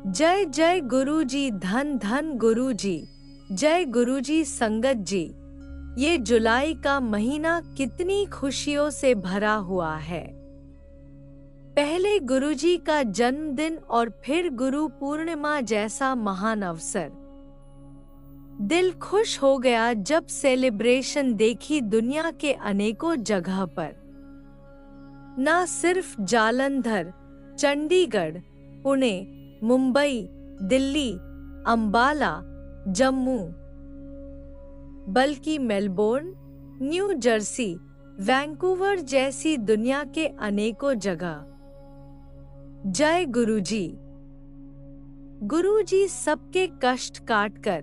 जय जय गुरुजी, धन धन गुरुजी, जय गुरुजी संगत जी। ये जुलाई का महीना कितनी खुशियों से भरा हुआ है। पहले गुरुजी का जन्मदिन और फिर गुरु पूर्णिमा जैसा महान अवसर। दिल खुश हो गया जब सेलिब्रेशन देखी दुनिया के अनेकों जगह पर। ना सिर्फ जालंधर, चंडीगढ़, पुणे, मुंबई, दिल्ली, अंबाला, जम्मू, बल्कि मेलबोर्न, न्यू जर्सी, वैंकूवर जैसी दुनिया के अनेकों जगह। जय गुरुजी। गुरुजी सबके कष्ट काटकर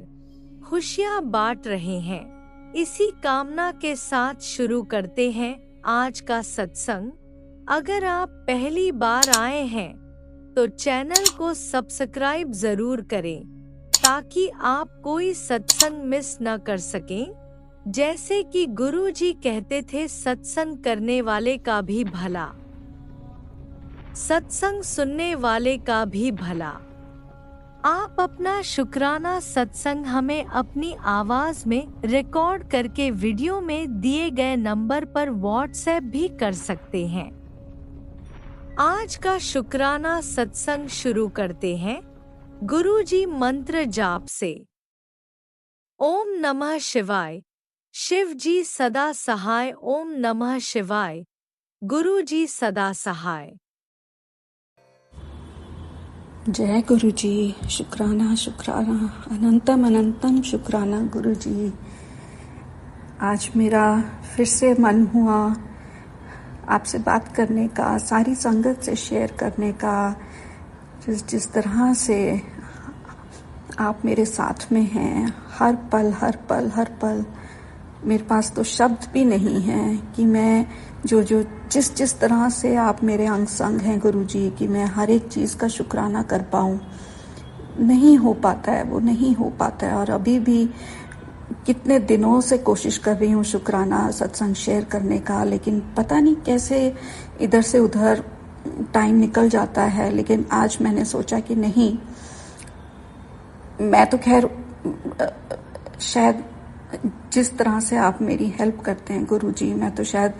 खुशियां बांट रहे हैं। इसी कामना के साथ शुरू करते हैं आज का सत्संग। अगर आप पहली बार आए हैं तो चैनल को सब्सक्राइब जरूर करें ताकि आप कोई सत्संग मिस न कर सकें। जैसे कि गुरुजी कहते थे, सत्संग करने वाले का भी भला, सत्संग सुनने वाले का भी भला। आप अपना शुक्राना सत्संग हमें अपनी आवाज में रिकॉर्ड करके वीडियो में दिए गए नंबर पर व्हाट्सएप भी कर सकते हैं। आज का शुक्राना सत्संग शुरू करते हैं गुरुजी मंत्र जाप से। ओम नमः शिवाय, शिव जी सदा सहाय। ओम नमः शिवाय, गुरुजी सदा सहाय। जय गुरुजी। शुक्राना शुक्राना, अनंतम अनंतम शुक्राना गुरुजी। आज मेरा फिर से मन हुआ आपसे बात करने का, सारी संगत से शेयर करने का। जिस तरह से आप मेरे साथ में हैं, हर पल हर पल हर पल, मेरे पास तो शब्द भी नहीं हैं कि मैं जिस तरह से आप मेरे अंग संग हैं गुरुजी, कि मैं हर एक चीज़ का शुक्राना कर पाऊँ। नहीं हो पाता है, वो नहीं हो पाता है। और अभी भी कितने दिनों से कोशिश कर रही हूँ शुक्राना सत्संग शेयर करने का, लेकिन पता नहीं कैसे इधर से उधर टाइम निकल जाता है। लेकिन आज मैंने सोचा कि नहीं, मैं तो खैर शायद जिस तरह से आप मेरी हेल्प करते हैं गुरुजी, मैं तो शायद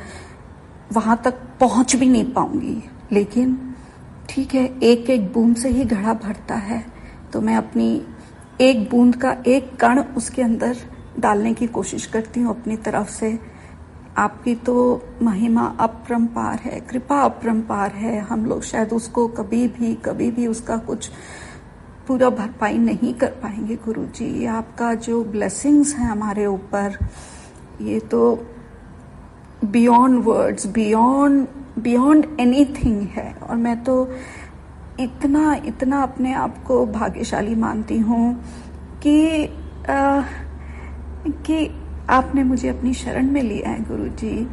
वहाँ तक पहुँच भी नहीं पाऊंगी। लेकिन ठीक है, एक एक बूंद से ही घड़ा भरता है, तो मैं अपनी एक बूंद का एक कण उसके अंदर डालने की कोशिश करती हूँ अपनी तरफ से। आपकी तो महिमा अपरंपार है, कृपा अपरंपार है। हम लोग शायद उसको कभी भी उसका कुछ पूरा भरपाई नहीं कर पाएंगे गुरुजी। आपका जो ब्लेसिंग्स हैं हमारे ऊपर, ये तो बियॉन्ड वर्ड्स, बियॉन्ड एनीथिंग है। और मैं तो इतना अपने आप को भाग्यशाली मानती हूँ कि आपने मुझे अपनी शरण में लिया है गुरुजी।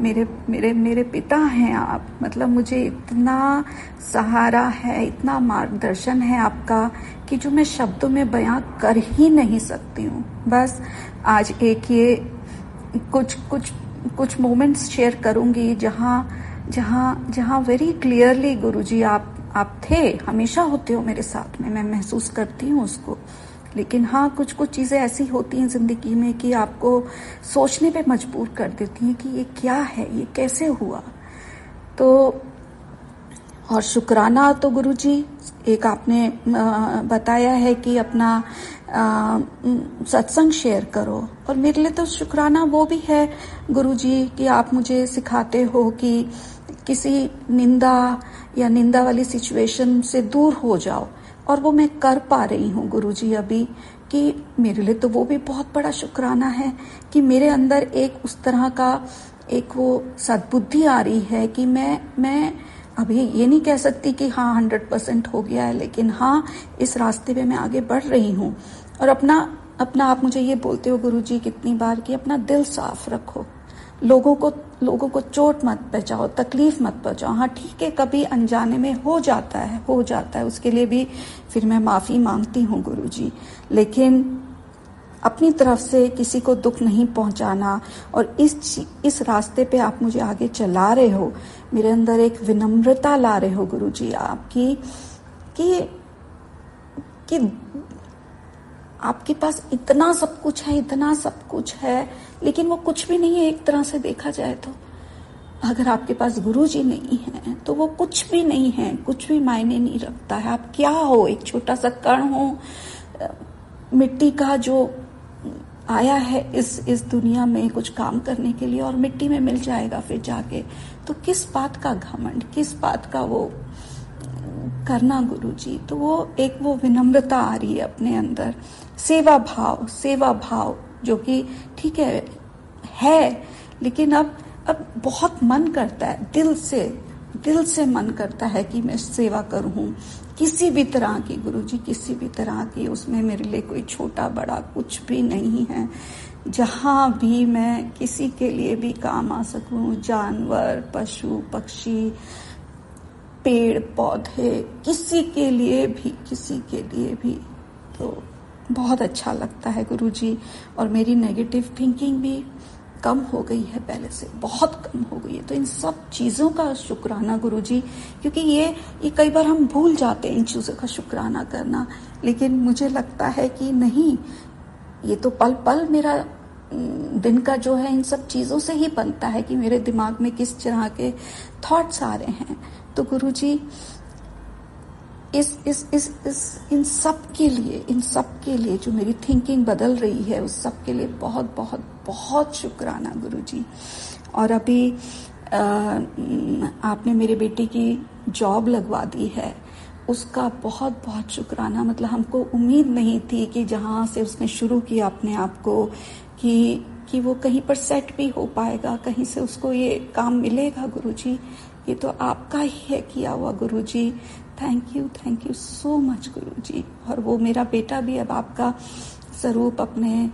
मेरे पिता हैं आप। मतलब मुझे इतना सहारा है, इतना मार्गदर्शन है आपका कि जो मैं शब्दों में बयां कर ही नहीं सकती हूँ। बस आज एक ये कुछ मोमेंट्स शेयर करूंगी जहाँ वेरी क्लियरली गुरुजी आप थे, हमेशा होते हो मेरे साथ में, मैं महसूस करती हूँ उसको। लेकिन हाँ, कुछ चीज़ें ऐसी होती हैं ज़िंदगी में कि आपको सोचने पे मजबूर कर देती हैं कि ये क्या है, ये कैसे हुआ। तो और शुक्राना तो गुरुजी एक आपने बताया है कि अपना सत्संग शेयर करो, और मेरे लिए तो शुक्राना वो भी है गुरुजी कि आप मुझे सिखाते हो कि किसी निंदा वाली सिचुएशन से दूर हो जाओ। और वो मैं कर पा रही हूँ गुरुजी अभी, कि मेरे लिए तो वो भी बहुत बड़ा शुक्राना है कि मेरे अंदर एक उस तरह का एक वो सद्बुद्धि आ रही है कि मैं अभी ये नहीं कह सकती कि हाँ 100% हो गया है, लेकिन हाँ इस रास्ते पे मैं आगे बढ़ रही हूँ। और अपना आप मुझे ये बोलते हो गुरुजी कितनी बार कि अपना दिल साफ रखो, लोगों को चोट मत पहुंचाओ, तकलीफ मत पहुंचाओ। हाँ ठीक है, कभी अनजाने में हो जाता है, उसके लिए भी फिर मैं माफ़ी मांगती हूँ गुरुजी। लेकिन अपनी तरफ से किसी को दुख नहीं पहुंचाना। और इस रास्ते पे आप मुझे आगे चला रहे हो, मेरे अंदर एक विनम्रता ला रहे हो गुरुजी आपकी, कि कि आपके पास इतना सब कुछ है, इतना सब कुछ है, लेकिन वो कुछ भी नहीं है एक तरह से देखा जाए तो। अगर आपके पास गुरुजी नहीं है तो वो कुछ भी नहीं है, कुछ भी मायने नहीं रखता है। आप क्या हो, एक छोटा सा कण हो मिट्टी का जो आया है इस दुनिया में कुछ काम करने के लिए और मिट्टी में मिल जाएगा फिर जाके। तो किस बात का घमंड, किस बात का वो करना गुरुजी। तो वो विनम्रता आ रही है अपने अंदर, सेवा भाव जो कि ठीक है, लेकिन अब बहुत मन करता है, दिल से मन करता है कि मैं सेवा करूं किसी भी तरह की गुरुजी, किसी भी तरह की। उसमें मेरे लिए कोई छोटा बड़ा कुछ भी नहीं है। जहां भी मैं किसी के लिए भी काम आ सकूं, जानवर, पशु पक्षी, पेड़ पौधे, किसी के लिए भी तो बहुत अच्छा लगता है गुरुजी। और मेरी नेगेटिव थिंकिंग भी कम हो गई है, पहले से बहुत कम हो गई है। तो इन सब चीजों का शुक्राना गुरुजी, क्योंकि ये कई बार हम भूल जाते हैं इन चीजों का शुक्राना करना। लेकिन मुझे लगता है कि नहीं, ये तो पल पल मेरा दिन का जो है इन सब चीजों से ही बनता है कि मेरे दिमाग में किस तरह के थॉट्स आ रहे हैं। तो गुरुजी इन सब के लिए जो मेरी थिंकिंग बदल रही है, उस सब के लिए बहुत बहुत बहुत शुक्राना गुरुजी। और अभी आपने मेरे बेटे की जॉब लगवा दी है, उसका बहुत बहुत शुक्राना। मतलब हमको उम्मीद नहीं थी कि जहाँ से उसने शुरू किया अपने आप को कि वो कहीं पर सेट भी हो पाएगा, कहीं से उसको ये काम मिलेगा गुरुजी। ये तो आपका ही है किया हुआ गुरुजी। थैंक यू सो मच गुरुजी। और वो मेरा बेटा भी अब आपका स्वरूप अपने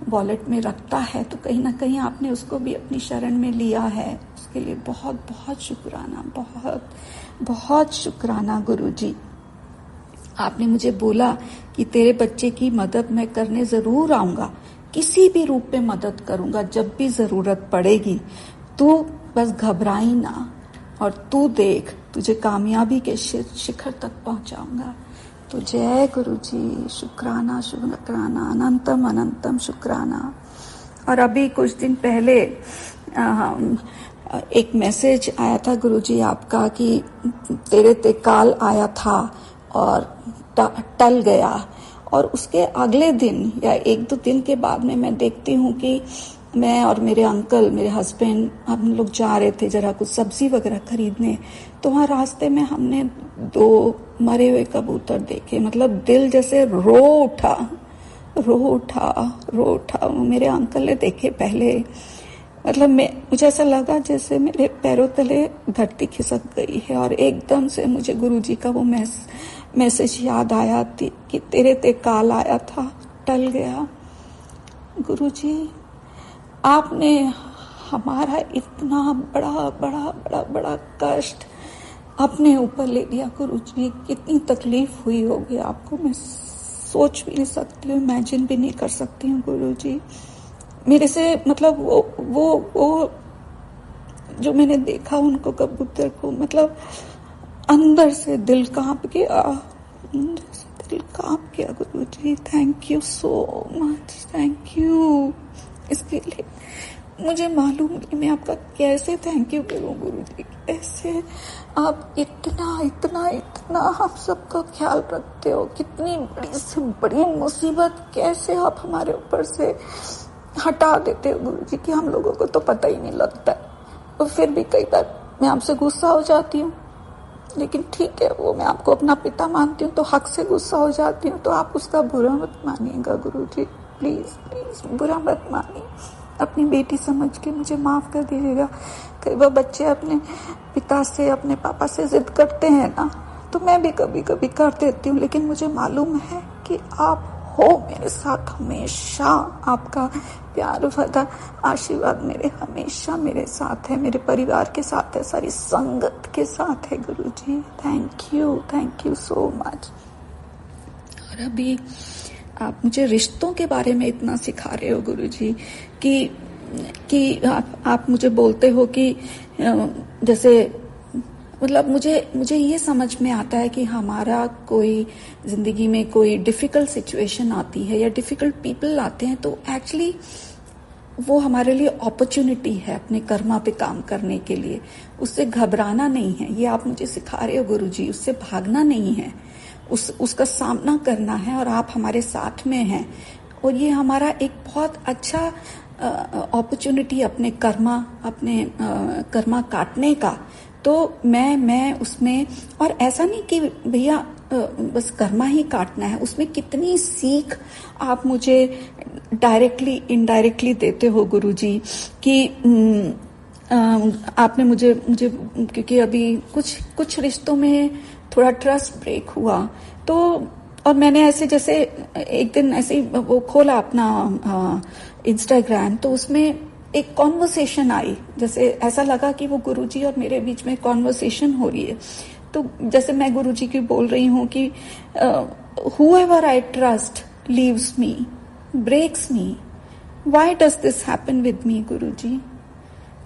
वॉलेट में रखता है, तो कहीं ना कहीं आपने उसको भी अपनी शरण में लिया है। उसके लिए बहुत बहुत शुक्राना, बहुत बहुत शुक्राना गुरुजी। आपने मुझे बोला कि तेरे बच्चे की मदद मैं करने जरूर आऊंगा, किसी भी रूप में मदद करूंगा जब भी जरूरत पड़ेगी। तू बस घबराई ना, और तू देख तुझे कामयाबी के शिखर तक पहुंचाऊंगा। तो जय गुरुजी, शुक्राना शुक्राना, अनंतम अनंतम शुक्राना। और अभी कुछ दिन पहले एक मैसेज आया था गुरुजी आपका कि तेरे ते काल आया था और टल गया। और उसके अगले दिन या एक दो दिन के बाद में मैं देखती हूँ कि मैं और मेरे अंकल, मेरे हस्बैंड, हम लोग जा रहे थे जरा कुछ सब्जी वगैरह खरीदने। तो वहाँ रास्ते में हमने 2 मरे हुए कबूतर देखे। मतलब दिल जैसे रो उठा। मेरे अंकल ने देखे पहले। मतलब मुझे ऐसा लगा जैसे मेरे पैरों तले धरती खिसक गई है। और एकदम से मुझे गुरुजी का वो मैसेज याद आया कि तेरे ते काल आया था, टल गया। गुरुजी, आपने हमारा इतना बड़ा कष्ट अपने ऊपर ले लिया गुरुजी। कितनी तकलीफ हुई होगी आपको, मैं सोच भी नहीं सकती हूँ, इमेजिन भी नहीं कर सकती हूँ गुरुजी। मेरे से मतलब वो जो मैंने देखा उनको कबूतर को, मतलब अंदर से दिल कांप गया, Guruji. Thank you so much, thank you. इसके लिए मुझे मालूम नहीं मैं आपका कैसे थैंक यू करूं गुरुजी। कैसे आप इतना हम सबका ख्याल रखते हो। कितनी बड़ी से बड़ी मुसीबत कैसे आप हमारे ऊपर से हटा देते हो गुरुजी कि हम लोगों को तो पता ही नहीं लगता। और फिर भी कई बार मैं आपसे गुस्सा हो जाती हूँ, लेकिन ठीक है, वो मैं आपको अपना पिता मानती हूँ तो हक से गुस्सा हो जाती हूँ। तो आप उसका बुरा मत मानिएगा गुरुजी, प्लीज बुरा मत मानिए। अपनी बेटी समझ के मुझे माफ कर दीजिएगा। कई बार बच्चे अपने पिता से, अपने पापा से जिद करते हैं ना, तो मैं भी कभी कभी कर देती हूँ। लेकिन मुझे मालूम है कि आप हो मेरे साथ हमेशा। आपका प्यार वफादार आशीर्वाद हमेशा मेरे साथ है, मेरे परिवार के साथ है, सारी संगत के साथ है Guruji. Thank you so much. और अभी आप मुझे रिश्तों के बारे में इतना सिखा रहे हो गुरुजी कि आप मुझे बोलते हो कि जैसे मतलब मुझे ये समझ में आता है कि हमारा कोई जिंदगी में कोई डिफिकल्ट सिचुएशन आती है या डिफिकल्ट पीपल आते हैं, तो एक्चुअली वो हमारे लिए अपॉर्चुनिटी है अपने कर्मा पे काम करने के लिए। उससे घबराना नहीं है, ये आप मुझे सिखा रहे हो गुरुजी। उससे भागना नहीं है, उसका सामना करना है, और आप हमारे साथ में हैं। और ये हमारा एक बहुत अच्छा अपॉर्चुनिटी अपने कर्मा काटने का। तो मैं उसमें, और ऐसा नहीं कि भैया बस कर्मा ही काटना है, उसमें कितनी सीख आप मुझे डायरेक्टली इनडायरेक्टली देते हो गुरुजी कि आपने मुझे क्योंकि अभी कुछ रिश्तों में थोड़ा ट्रस्ट ब्रेक हुआ, तो और मैंने ऐसे जैसे एक दिन ऐसे वो खोला अपना इंस्टाग्राम, तो उसमें एक कॉन्वर्सेशन आई, जैसे ऐसा लगा कि वो गुरुजी और मेरे बीच में कॉन्वर्सेशन हो रही है। तो जैसे मैं गुरुजी की बोल रही हूँ कि whoever I trust leaves me, breaks me. Why does this happen with me, गुरुजी?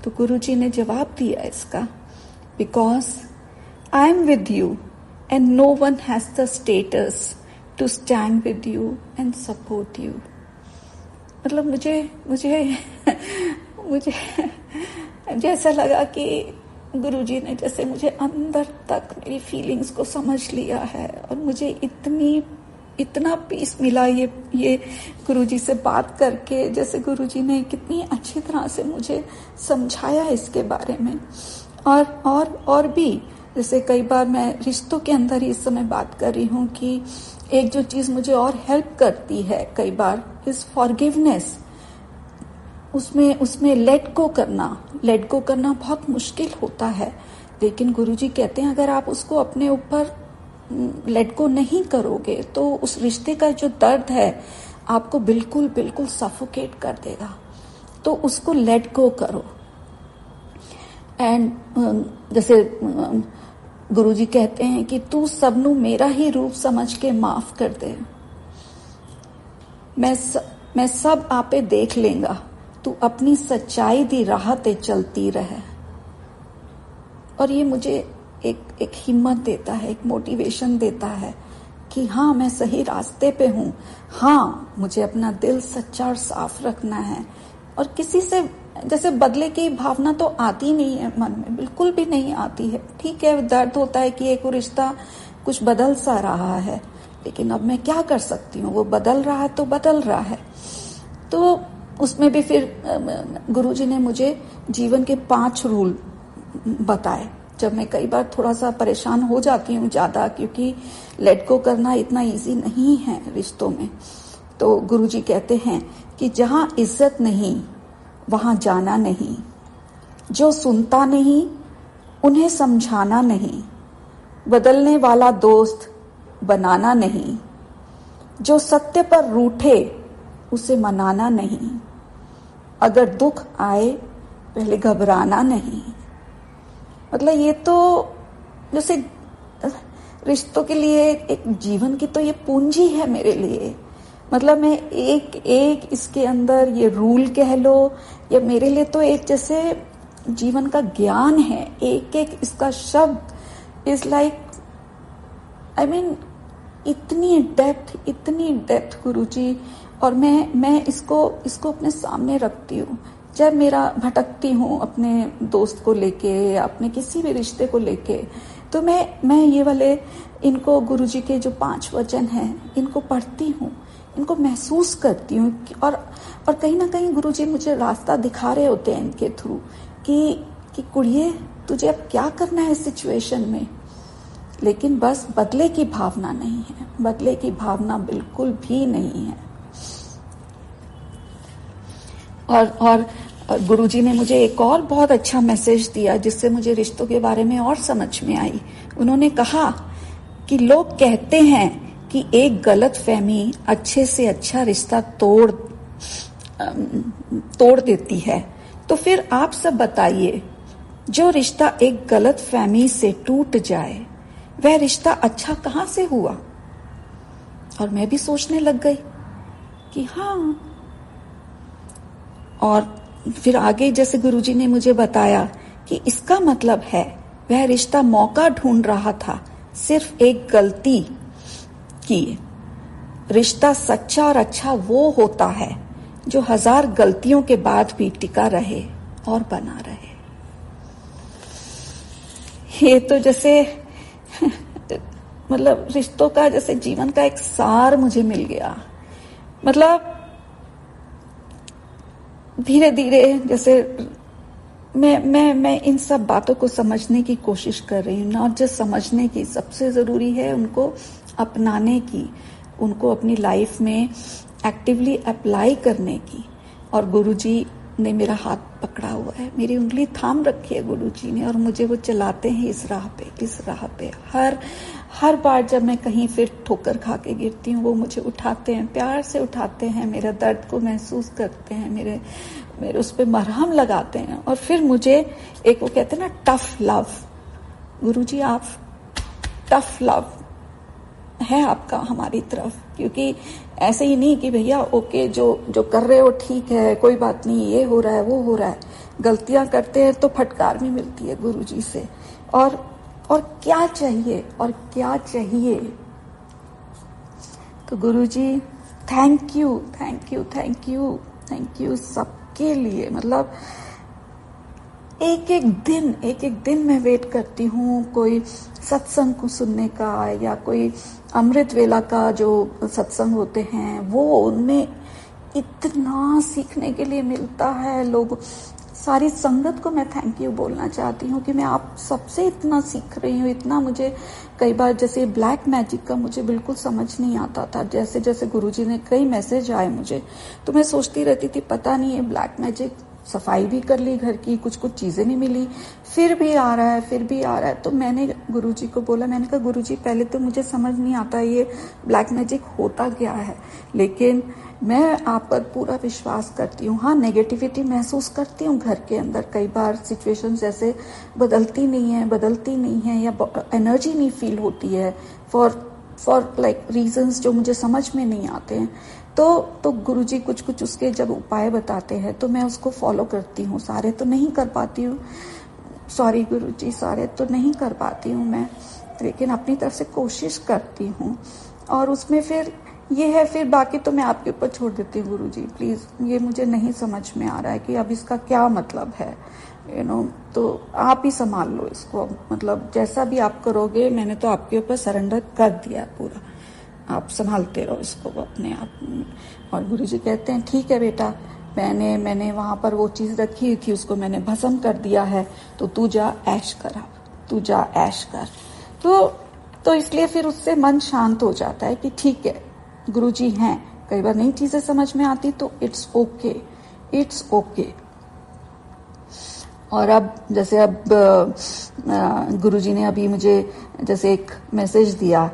तो गुरुजी ने जवाब दिया इसका, because I am with you and no one has the status to stand with you and support you. मतलब मुझे ऐसा लगा कि गुरुजी ने जैसे मुझे अंदर तक मेरी फीलिंग्स को समझ लिया है, और मुझे इतना पीस मिला ये गुरुजी से बात करके। जैसे गुरुजी ने कितनी अच्छी तरह से मुझे समझाया इसके बारे में। और भी जैसे कई बार मैं रिश्तों के अंदर ही इस समय बात कर रही हूँ कि एक जो चीज मुझे और हेल्प करती है कई बार इज फॉरगिवनेस। उसमें लेट गो करना बहुत मुश्किल होता है, लेकिन गुरुजी कहते हैं अगर आप उसको अपने ऊपर लेट गो नहीं करोगे तो उस रिश्ते का जो दर्द है आपको बिल्कुल सफोकेट कर देगा। तो उसको लेट गो करो। एंड जैसे गुरुजी कहते हैं कि तू सबनू मेरा ही रूप समझ के माफ कर दे, मैं सब आपे देख लेंगा, तू अपनी सच्चाई दी राह ते चलती रहे। और ये मुझे एक हिम्मत देता है, एक मोटिवेशन देता है कि हाँ मैं सही रास्ते पे हूँ। हाँ मुझे अपना दिल सच्चा और साफ रखना है, और किसी से जैसे बदले की भावना तो आती नहीं है मन में, बिल्कुल भी नहीं आती है। ठीक है दर्द होता है कि एक रिश्ता कुछ बदल सा रहा है, लेकिन अब मैं क्या कर सकती हूँ, वो बदल रहा है तो बदल रहा है। तो उसमें भी फिर गुरुजी ने मुझे जीवन के 5 रूल बताए। जब मैं कई बार थोड़ा सा परेशान हो जाती हूँ ज्यादा, क्योंकि लेट गो करना इतना इजी नहीं है रिश्तों में, तो गुरुजी कहते हैं कि जहां इज्जत नहीं वहां जाना नहीं, जो सुनता नहीं उन्हें समझाना नहीं, बदलने वाला दोस्त बनाना नहीं, जो सत्य पर रूठे उसे मनाना नहीं, अगर दुख आए पहले घबराना नहीं। मतलब ये तो जैसे रिश्तों के लिए एक जीवन की तो ये पूंजी है मेरे लिए। मतलब मैं एक इसके अंदर ये रूल कह लो, या मेरे लिए तो एक जैसे जीवन का ज्ञान है। एक इसका शब्द इज लाइक आई मीन इतनी डेप्थ गुरुजी। और मैं इसको अपने सामने रखती हूँ जब मेरा भटकती हूँ अपने दोस्त को लेके या अपने किसी भी रिश्ते को लेके। तो मैं ये वाले इनको गुरुजी के जो 5 वचन हैं इनको पढ़ती हूँ, इनको महसूस करती हूँ, और कहीं ना कहीं गुरुजी मुझे रास्ता दिखा रहे होते हैं इनके थ्रू कि कुड़िए तुझे अब क्या करना है इस सिचुएशन में। लेकिन बस बदले की भावना नहीं है, बदले की भावना बिल्कुल भी नहीं है। और गुरुजी ने मुझे एक और बहुत अच्छा मैसेज दिया जिससे मुझे रिश्तों के बारे में और समझ में आई। उन्होंने कहा कि लोग कहते हैं कि एक गलत फहमी अच्छे से अच्छा रिश्ता तोड़ देती है, तो फिर आप सब बताइए जो रिश्ता एक गलत फहमी से टूट जाए वह रिश्ता अच्छा कहाँ से हुआ। और मैं भी सोचने लग गई कि हाँ। और फिर आगे जैसे गुरुजी ने मुझे बताया कि इसका मतलब है वह रिश्ता मौका ढूंढ रहा था सिर्फ एक गलती की। रिश्ता सच्चा और अच्छा वो होता है जो 1000 गलतियों के बाद भी टिका रहे और बना रहे। ये तो जैसे मतलब रिश्तों का, जैसे जीवन का एक सार मुझे मिल गया। मतलब धीरे धीरे जैसे मैं इन सब बातों को समझने की कोशिश कर रही हूँ। नॉट जस्ट समझने की, सबसे जरूरी है उनको अपनाने की, उनको अपनी लाइफ में एक्टिवली अप्लाई करने की। और गुरुजी ने मेरा हाथ पकड़ा हुआ है, मेरी उंगली थाम रखी है गुरुजी ने, और मुझे वो चलाते हैं इस राह पे, इस राह पे। हर बार जब मैं कहीं फिर ठोकर खा के गिरती हूँ, वो मुझे उठाते हैं, प्यार से उठाते हैं, मेरा दर्द को महसूस करते हैं, मेरे उस पे मरहम लगाते हैं। और फिर मुझे एक वो कहते हैं ना, टफ लव। गुरुजी आप टफ लव है आपका हमारी तरफ, क्योंकि ऐसे ही नहीं कि भैया ओके जो कर रहे हो ठीक है, कोई बात नहीं, ये हो रहा है वो हो रहा है। गलतियां करते हैं तो फटकार भी मिलती है गुरुजी से। और क्या चाहिए, और क्या चाहिए। तो Guruji thank you, thank you, thank you, thank you सबके लिए। मतलब एक एक दिन मैं वेट करती हूँ कोई सत्संग को सुनने का, या कोई अमृत वेला का जो सत्संग होते हैं, वो उनमें इतना सीखने के लिए मिलता है। लोग, सारी संगत को मैं थैंक यू बोलना चाहती हूँ कि मैं आप सबसे इतना सीख रही हूँ। इतना मुझे कई बार जैसे ब्लैक मैजिक का मुझे बिल्कुल समझ नहीं आता था। जैसे जैसे गुरुजी ने कई मैसेज आए मुझे, तो मैं सोचती रहती थी पता नहीं ये ब्लैक मैजिक, सफाई भी कर ली घर की, कुछ चीजें नहीं मिली, फिर भी आ रहा है, फिर भी आ रहा है। तो मैंने गुरुजी को बोला, मैंने कहा गुरुजी पहले तो मुझे समझ नहीं आता ये ब्लैक मैजिक होता क्या है, लेकिन मैं आप पर पूरा विश्वास करती हूँ। हाँ, नेगेटिविटी महसूस करती हूँ घर के अंदर, कई बार सिचुएशंस ऐसे बदलती नहीं है, या एनर्जी नहीं फील होती है फॉर लाइक रीजंस जो मुझे समझ में नहीं आते हैं। तो गुरुजी कुछ उसके जब उपाय बताते हैं तो मैं उसको फॉलो करती हूँ। सारे तो नहीं कर पाती हूँ, सॉरी गुरुजी, सारे तो नहीं कर पाती हूँ मैं, लेकिन अपनी तरफ से कोशिश करती हूँ। और उसमें फिर ये है, फिर बाकी तो मैं आपके ऊपर छोड़ देती हूँ गुरुजी, प्लीज। ये मुझे नहीं समझ में आ रहा है कि अब इसका क्या मतलब है, तो आप ही संभाल लो इसको। मतलब जैसा भी आप करोगे, मैंने तो आपके ऊपर सरेंडर कर दिया पूरा, आप संभालते रहो इसको अपने आप। और गुरुजी कहते हैं ठीक है बेटा, मैंने वहां पर वो चीज रखी थी, उसको मैंने भस्म कर दिया है, तो तू जा ऐश कर, तू जा ऐश कर। तो इसलिए फिर उससे मन शांत हो जाता है कि ठीक है गुरुजी हैं। कई बार नई चीजें समझ में आती तो इट्स ओके, इट्स ओके। और अब जैसे गुरुजी ने अभी मुझे जैसे एक मैसेज दिया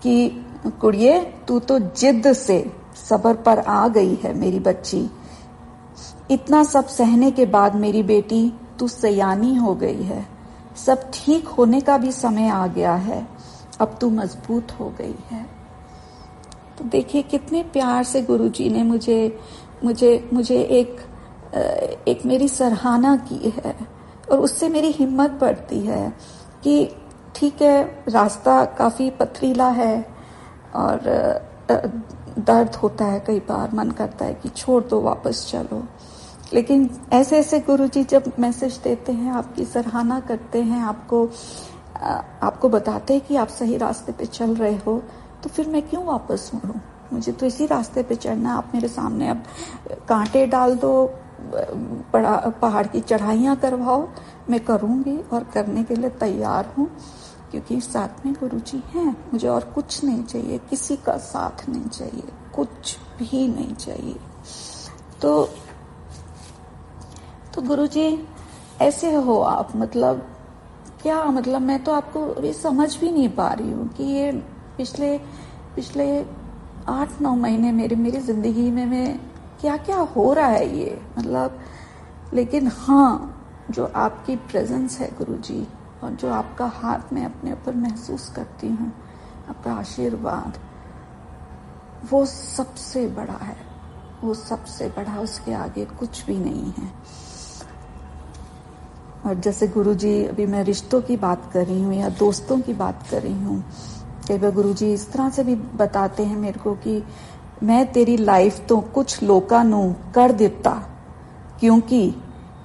कि कुड़िए तू तो जिद से सब्र पर आ गई है मेरी बच्ची, इतना सब सहने के बाद मेरी बेटी तू सयानी हो गई है, सब ठीक होने का भी समय आ गया है, अब तू मजबूत हो गई है। तो देखिए कितने प्यार से गुरुजी ने मुझे एक मेरी सराहना की है, और उससे मेरी हिम्मत बढ़ती है कि ठीक है, रास्ता काफी पथरीला है और दर्द होता है, कई बार मन करता है कि छोड़ दो, वापस चलो। लेकिन ऐसे ऐसे गुरुजी जब मैसेज देते हैं, आपकी सराहना करते हैं, आपको बताते हैं कि आप सही रास्ते पे चल रहे हो, तो फिर मैं क्यों वापस मुड़ूं? मुझे तो इसी रास्ते पे चढ़ना। आप मेरे सामने अब कांटे डाल दो, पहाड़ की चढ़ाइयां करवाओ, मैं करूंगी और करने के लिए तैयार हूँ, क्योंकि साथ में गुरुजी हैं। मुझे और कुछ नहीं चाहिए, किसी का साथ नहीं चाहिए, कुछ भी नहीं चाहिए। तो गुरुजी ऐसे हो आप, मतलब क्या, मतलब मैं तो आपको अभी समझ भी नहीं पा रही हूँ कि ये पिछले 8-9 महीने मेरी जिंदगी में मैं क्या क्या हो रहा है ये, मतलब। लेकिन हाँ, जो आपकी प्रेजेंस है गुरुजी, और जो आपका हाथ में अपने ऊपर महसूस करती हूँ, आपका आशीर्वाद, वो सबसे बड़ा है, वो सबसे बड़ा, उसके आगे कुछ भी नहीं है। और जैसे गुरुजी, अभी मैं रिश्तों की बात कर रही हूँ या दोस्तों की बात कर रही हूँ, कई बार गुरुजी इस तरह से भी बताते हैं मेरे को कि मैं तेरी लाइफ तो कुछ लोकां नू कर दिता, क्योंकि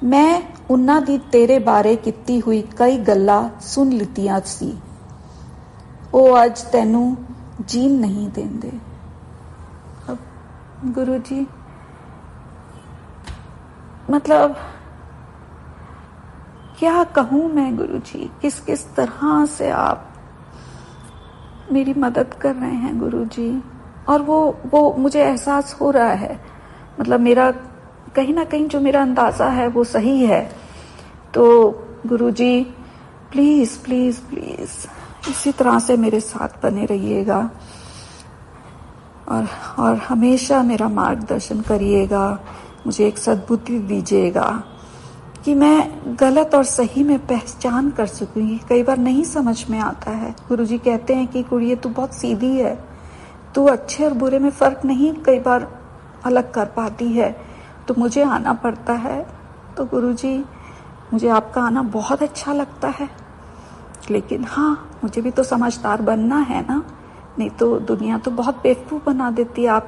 मैं उन्हां दी तेरे बारे कीती हुई कई गल्लां सुन लितियां सी, ਉਹ ਅੱਜ ਤੈਨੂੰ जीन नहीं देंदे। अब गुरुजी मतलब क्या कहूं मैं गुरुजी, किस किस तरह से आप मेरी मदद कर रहे हैं गुरुजी। और वो मुझे एहसास हो रहा है, मतलब मेरा कहीं ना कहीं जो मेरा अंदाजा है वो सही है। तो गुरुजी प्लीज प्लीज प्लीज इसी तरह से मेरे साथ बने रहिएगा और हमेशा मेरा मार्गदर्शन करिएगा, मुझे एक सद्बुद्धि दीजिएगा कि मैं गलत और सही में पहचान कर सकूंगी। कई बार नहीं समझ में आता है। गुरुजी कहते हैं कि कुड़िए तू बहुत सीधी है, तू अच्छे और बुरे में फर्क नहीं कई बार अलग कर पाती है, तो मुझे आना पड़ता है। तो गुरुजी मुझे आपका आना बहुत अच्छा लगता है, लेकिन हाँ मुझे भी तो समझदार बनना है ना, नहीं तो दुनिया तो बहुत बेवकूफ़ बना देती है।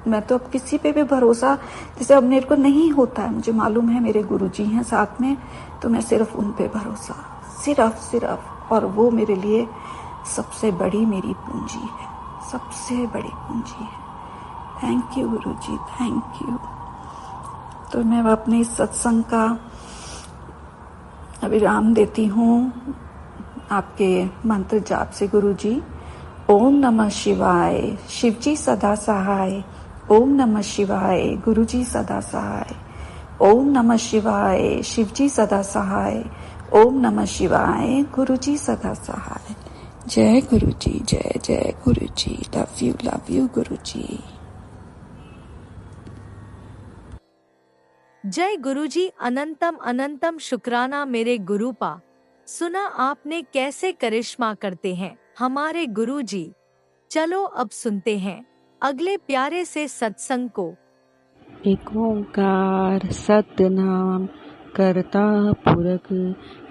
मैं तो अब किसी पे भी भरोसा जैसे अब मेरे को नहीं होता है। मुझे मालूम है मेरे गुरुजी हैं साथ में, तो मैं सिर्फ उन पे भरोसा, सिर्फ और वो मेरे लिए सबसे बड़ी मेरी पूंजी है, सबसे बड़ी पूंजी है। Thank you Guruji, thank you. तो मैं अपने इस सत्संग का विराम देती हूँ आपके मंत्र जाप से गुरुजी। ओम नमः शिवाय, शिवजी सदा सहाय। ओम नमः शिवाय, गुरुजी सदा सहाय। ओम नमः शिवाय, शिवजी सदा सहाय। ओम नमः शिवाय, गुरुजी सदा सहाय। जय गुरुजी, जय जय गुरुजी। लव यू गुरुजी। जय गुरुजी, अनंतम अनंतम शुक्राना मेरे गुरुपा। सुना आपने कैसे करिश्मा करते हैं हमारे गुरुजी। चलो अब सुनते हैं अगले प्यारे से सत्संग को। एक ओंकार सतनाम करता पुरख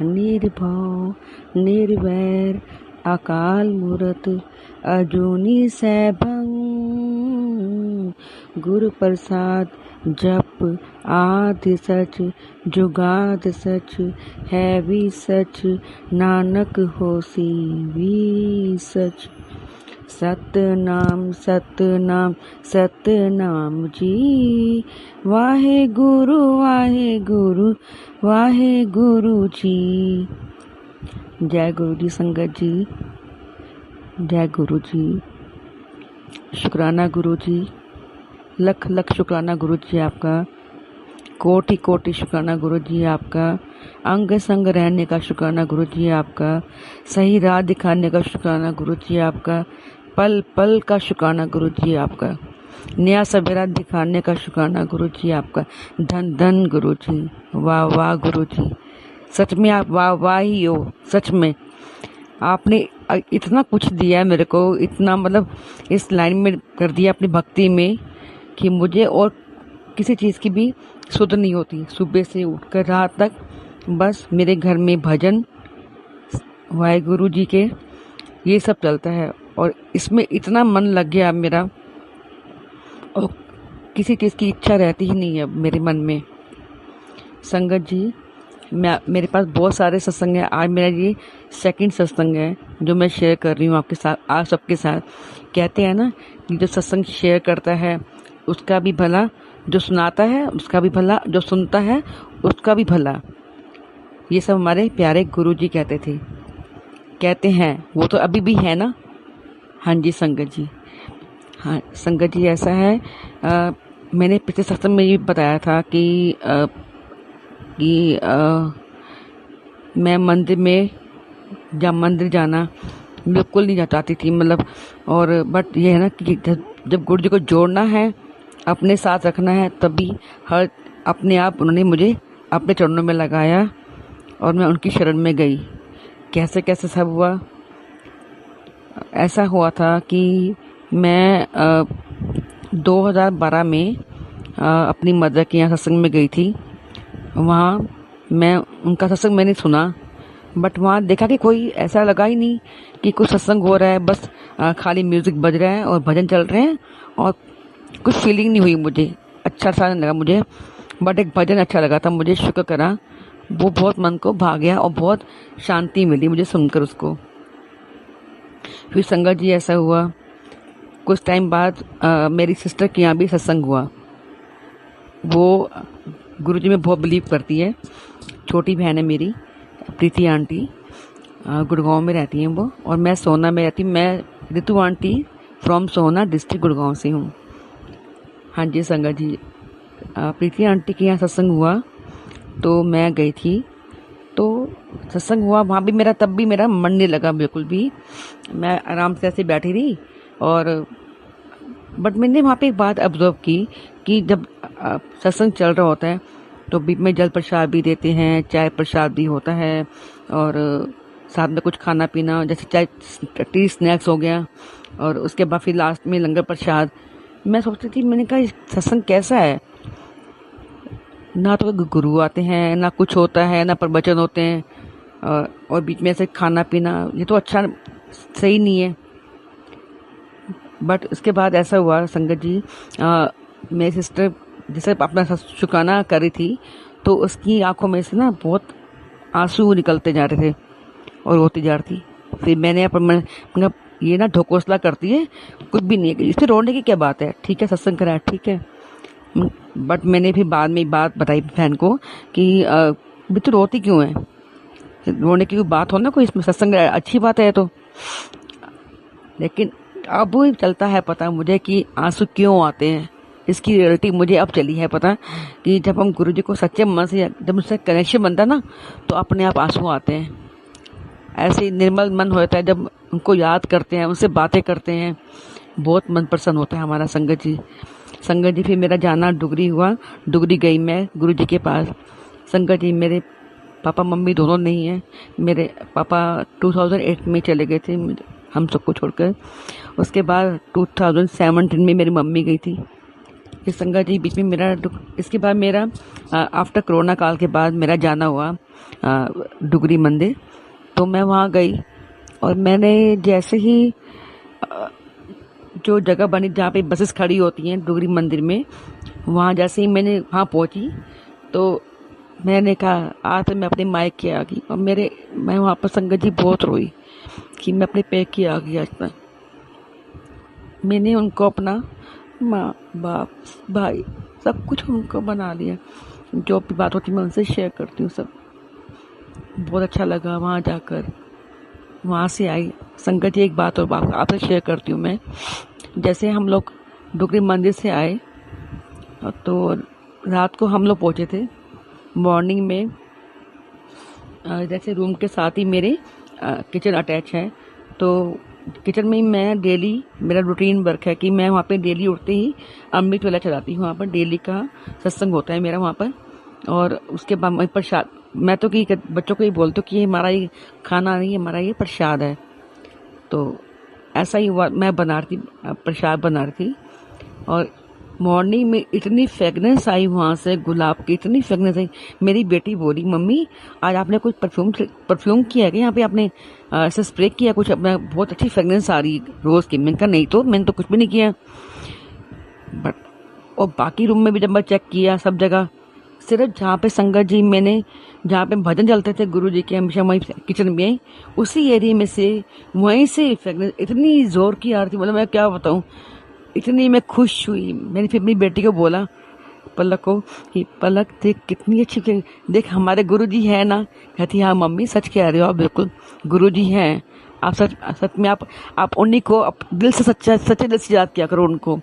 निर्भव निर्वैर अकाल मूरत अजूनी सैभं गुरु प्रसाद जप आदि सच जुगाद सच है भी सच नानक होसी भी सच। सतनाम सतनाम सतनाम जी। वाहे गुरु वाहे गुरु जी। जय गुरु जी संगत जी, जय गुरु जी। शुक्राना गुरु जी, लख लख शुक्राना गुरु जी आपका, कोटि कोटि शुक्राना गुरु जी आपका, अंग संग रहने का शुक्राना गुरु जी आपका, सही राह दिखाने का शुक्राना गुरु जी आपका, पल पल का शुक्राना गुरु जी आपका, नया सवेरा दिखाने का शुक्राना गुरु जी आपका। धन धन गुरु जी, वाह वाह गुरु जी, सच में आप वाह वाह ही हो। सच में आपने इतना कुछ दिया है मेरे को, इतना मतलब इस लाइन में कर दिया अपनी भक्ति में कि मुझे और किसी चीज़ की भी सुध नहीं होती। सुबह से उठकर रात तक बस मेरे घर में भजन वाहेगुरु जी के ये सब चलता है, और इसमें इतना मन लग गया मेरा, और किसी चीज़ की इच्छा रहती ही नहीं है मेरे मन में। संगत जी, मेरे पास बहुत सारे सत्संग हैं। आज मेरा ये सेकंड सत्संग है जो मैं शेयर कर रही हूँ आपके साथ, आप सबके साथ। कहते हैं ना कि जो सत्संग शेयर करता है उसका भी भला, जो सुनाता है उसका भी भला, जो सुनता है उसका भी भला। ये सब हमारे प्यारे गुरु जी कहते हैं। वो तो अभी भी है ना। हाँ जी संगत जी, हाँ संगत जी, ऐसा है मैंने पिछले सत्संग में ये बताया था कि मैं मंदिर जाना बिल्कुल नहीं चाहती थी, मतलब। और बट ये है ना कि जब गुरु जी को जोड़ना है, अपने साथ रखना है, तभी हर अपने आप उन्होंने मुझे अपने चरणों में लगाया और मैं उनकी शरण में गई। कैसे कैसे सब हुआ। ऐसा हुआ था कि मैं 2012 में अपनी मदर के यहाँ सत्संग में गई थी। वहाँ मैं उनका सत्संग मैंने सुना, बट वहाँ देखा कि कोई ऐसा लगा ही नहीं कि कुछ सत्संग हो रहा है। बस खाली म्यूज़िक बज रहा है और भजन चल रहे हैं और कुछ फीलिंग नहीं हुई मुझे, अच्छा सा नहीं लगा मुझे। बट एक भजन अच्छा लगा था मुझे, शुक्र करा, वो बहुत मन को भा गया और बहुत शांति मिली मुझे सुनकर उसको। फिर संगत जी ऐसा हुआ, कुछ टाइम बाद मेरी सिस्टर के यहाँ भी सत्संग हुआ। वो गुरुजी में बहुत बिलीव करती है, छोटी बहन है मेरी, प्रीति आंटी, गुड़गांव में रहती हैं वो, और मैं सोना में रहती हूँ। मैं रितु आंटी फ्रॉम सोना डिस्ट्रिक्ट गुड़गांव से हूँ। हाँ जी संगत जी, प्रीति आंटी के यहाँ सत्संग हुआ तो मैं गई थी। तो सत्संग हुआ वहाँ भी, मेरा तब भी मेरा मन नहीं लगा बिल्कुल भी। मैं आराम से ऐसे बैठी रही, और बट मैंने वहाँ पे एक बात ऑब्जर्व की कि जब सत्संग चल रहा होता है तो बीच में जल प्रसाद भी देते हैं, चाय प्रसाद भी होता है, और साथ में कुछ खाना पीना, जैसे चाय टी स्नैक्स हो गया, और उसके बाद फिर लास्ट में लंगर प्रसाद। मैं सोचती थी, मैंने कहा सत्संग कैसा है, ना तो गुरु आते हैं, ना कुछ होता है, ना प्रवचन होते हैं, और बीच में ऐसे खाना पीना, ये तो अच्छा सही नहीं है। बट उसके बाद ऐसा हुआ संगत जी, मेरी सिस्टर जैसे अपना शुक्राना कर रही थी तो उसकी आंखों में से ना बहुत आंसू निकलते जा रहे थे और रोती जा रही थी। फिर मैंने मतलब ये ना ढकोसला करती है, कुछ भी नहीं है, इससे रोने की क्या बात है, ठीक है सत्संग करा ठीक है। बट मैंने भी बाद में बात बताई बहन को कि तो रोती क्यों है, रोने की कोई बात हो ना, कोई इसमें सत्संग अच्छी बात है तो। लेकिन अब चलता है पता मुझे कि आंसू क्यों आते हैं, इसकी रियलिटी मुझे अब चली है पता, कि जब हम गुरु जी को सच्चे मन से, जब उससे कनेक्शन बनता ना तो अपने आप आंसू आते हैं। ऐसे निर्मल मन होता है जब उनको याद करते हैं, उनसे बातें करते हैं, बहुत मन प्रसन्न होता है हमारा संगत जी। संगत जी फिर मेरा जाना डुगरी हुआ, डुगरी गई मैं गुरु जी के पास। संगत जी मेरे पापा मम्मी दोनों नहीं हैं, मेरे पापा 2008 में चले गए थे हम सबको छोड़कर। उसके बाद 2017 में मेरी मम्मी गई थी। फिर संगत जी बीच में मेरा, इसके बाद मेरा आफ्टर कोरोना काल के बाद मेरा जाना हुआ डुगरी मंदिर। तो मैं वहाँ गई और मैंने जैसे ही जो जगह बनी जहाँ पे बसेस खड़ी होती हैं डुगरी मंदिर में, वहाँ जैसे ही मैंने वहाँ पहुँची तो मैंने कहा आज मैं अपने मायके आ गई। और मैं वहाँ पर संगत जी बहुत रोई कि मैं अपने पैके आ गई। आज तक मैंने उनको अपना माँ बाप भाई सब कुछ उनको बना लिया, जो भी बात होती मैं उनसे शेयर करती हूँ सब। बहुत अच्छा लगा वहाँ जाकर। वहाँ से आई संगत जी, एक बात और आपसे शेयर करती हूँ मैं। जैसे हम लोग डुगरी मंदिर से आए तो रात को हम लोग पहुँचे थे। मॉर्निंग में जैसे रूम के साथ ही मेरे किचन अटैच है, तो किचन में मैं डेली, मेरा रूटीन वर्क है कि मैं वहाँ पे डेली उठते ही अमृत वेला चलाती हूँ। वहाँ पर डेली का सत्संग होता है मेरा वहाँ पर। और उसके बाद मैं प्रसाद, मैं तो कि बच्चों को ये बोलती हूँ कि ये हमारा ये खाना नहीं, हमारा ये प्रसाद है। तो ऐसा ही हुआ, मैं बना रही थी प्रसाद बना रही थी, और मॉर्निंग में इतनी फ्रेगनेंस आई वहाँ से, गुलाब की इतनी फ्रेगनेंस आई। मेरी बेटी बोली मम्मी आज आपने कुछ परफ्यूम किया है क्या, यहाँ पे आपने ऐसे स्प्रे किया कुछ, अपना बहुत अच्छी फ्रेगनेंस आ रही रोज़ की। मैंने कहा नहीं तो, मैंने तो कुछ भी नहीं किया। बट और बाकी रूम में भी जब मैं चेक किया सब जगह, सिर्फ जहाँ पे संगत जी मैंने, जहाँ पे भजन चलते थे गुरु जी के, हमेशा वहीं किचन में उसी एरिया में से वहीं से फ्रेगनेंस इतनी जोर की आ रही थी, मतलब मैं क्या बताऊँ, इतनी मैं खुश हुई। मैंने फिर अपनी बेटी को बोला, पलक को, कि पलक देख कितनी अच्छी, देख हमारे गुरुजी है ना। कहती हाँ मम्मी सच कह रहे हो आप, बिल्कुल गुरुजी हैं आप, सच में आप उन्हीं को दिल से सच्चे दिल से याद किया करो उनको,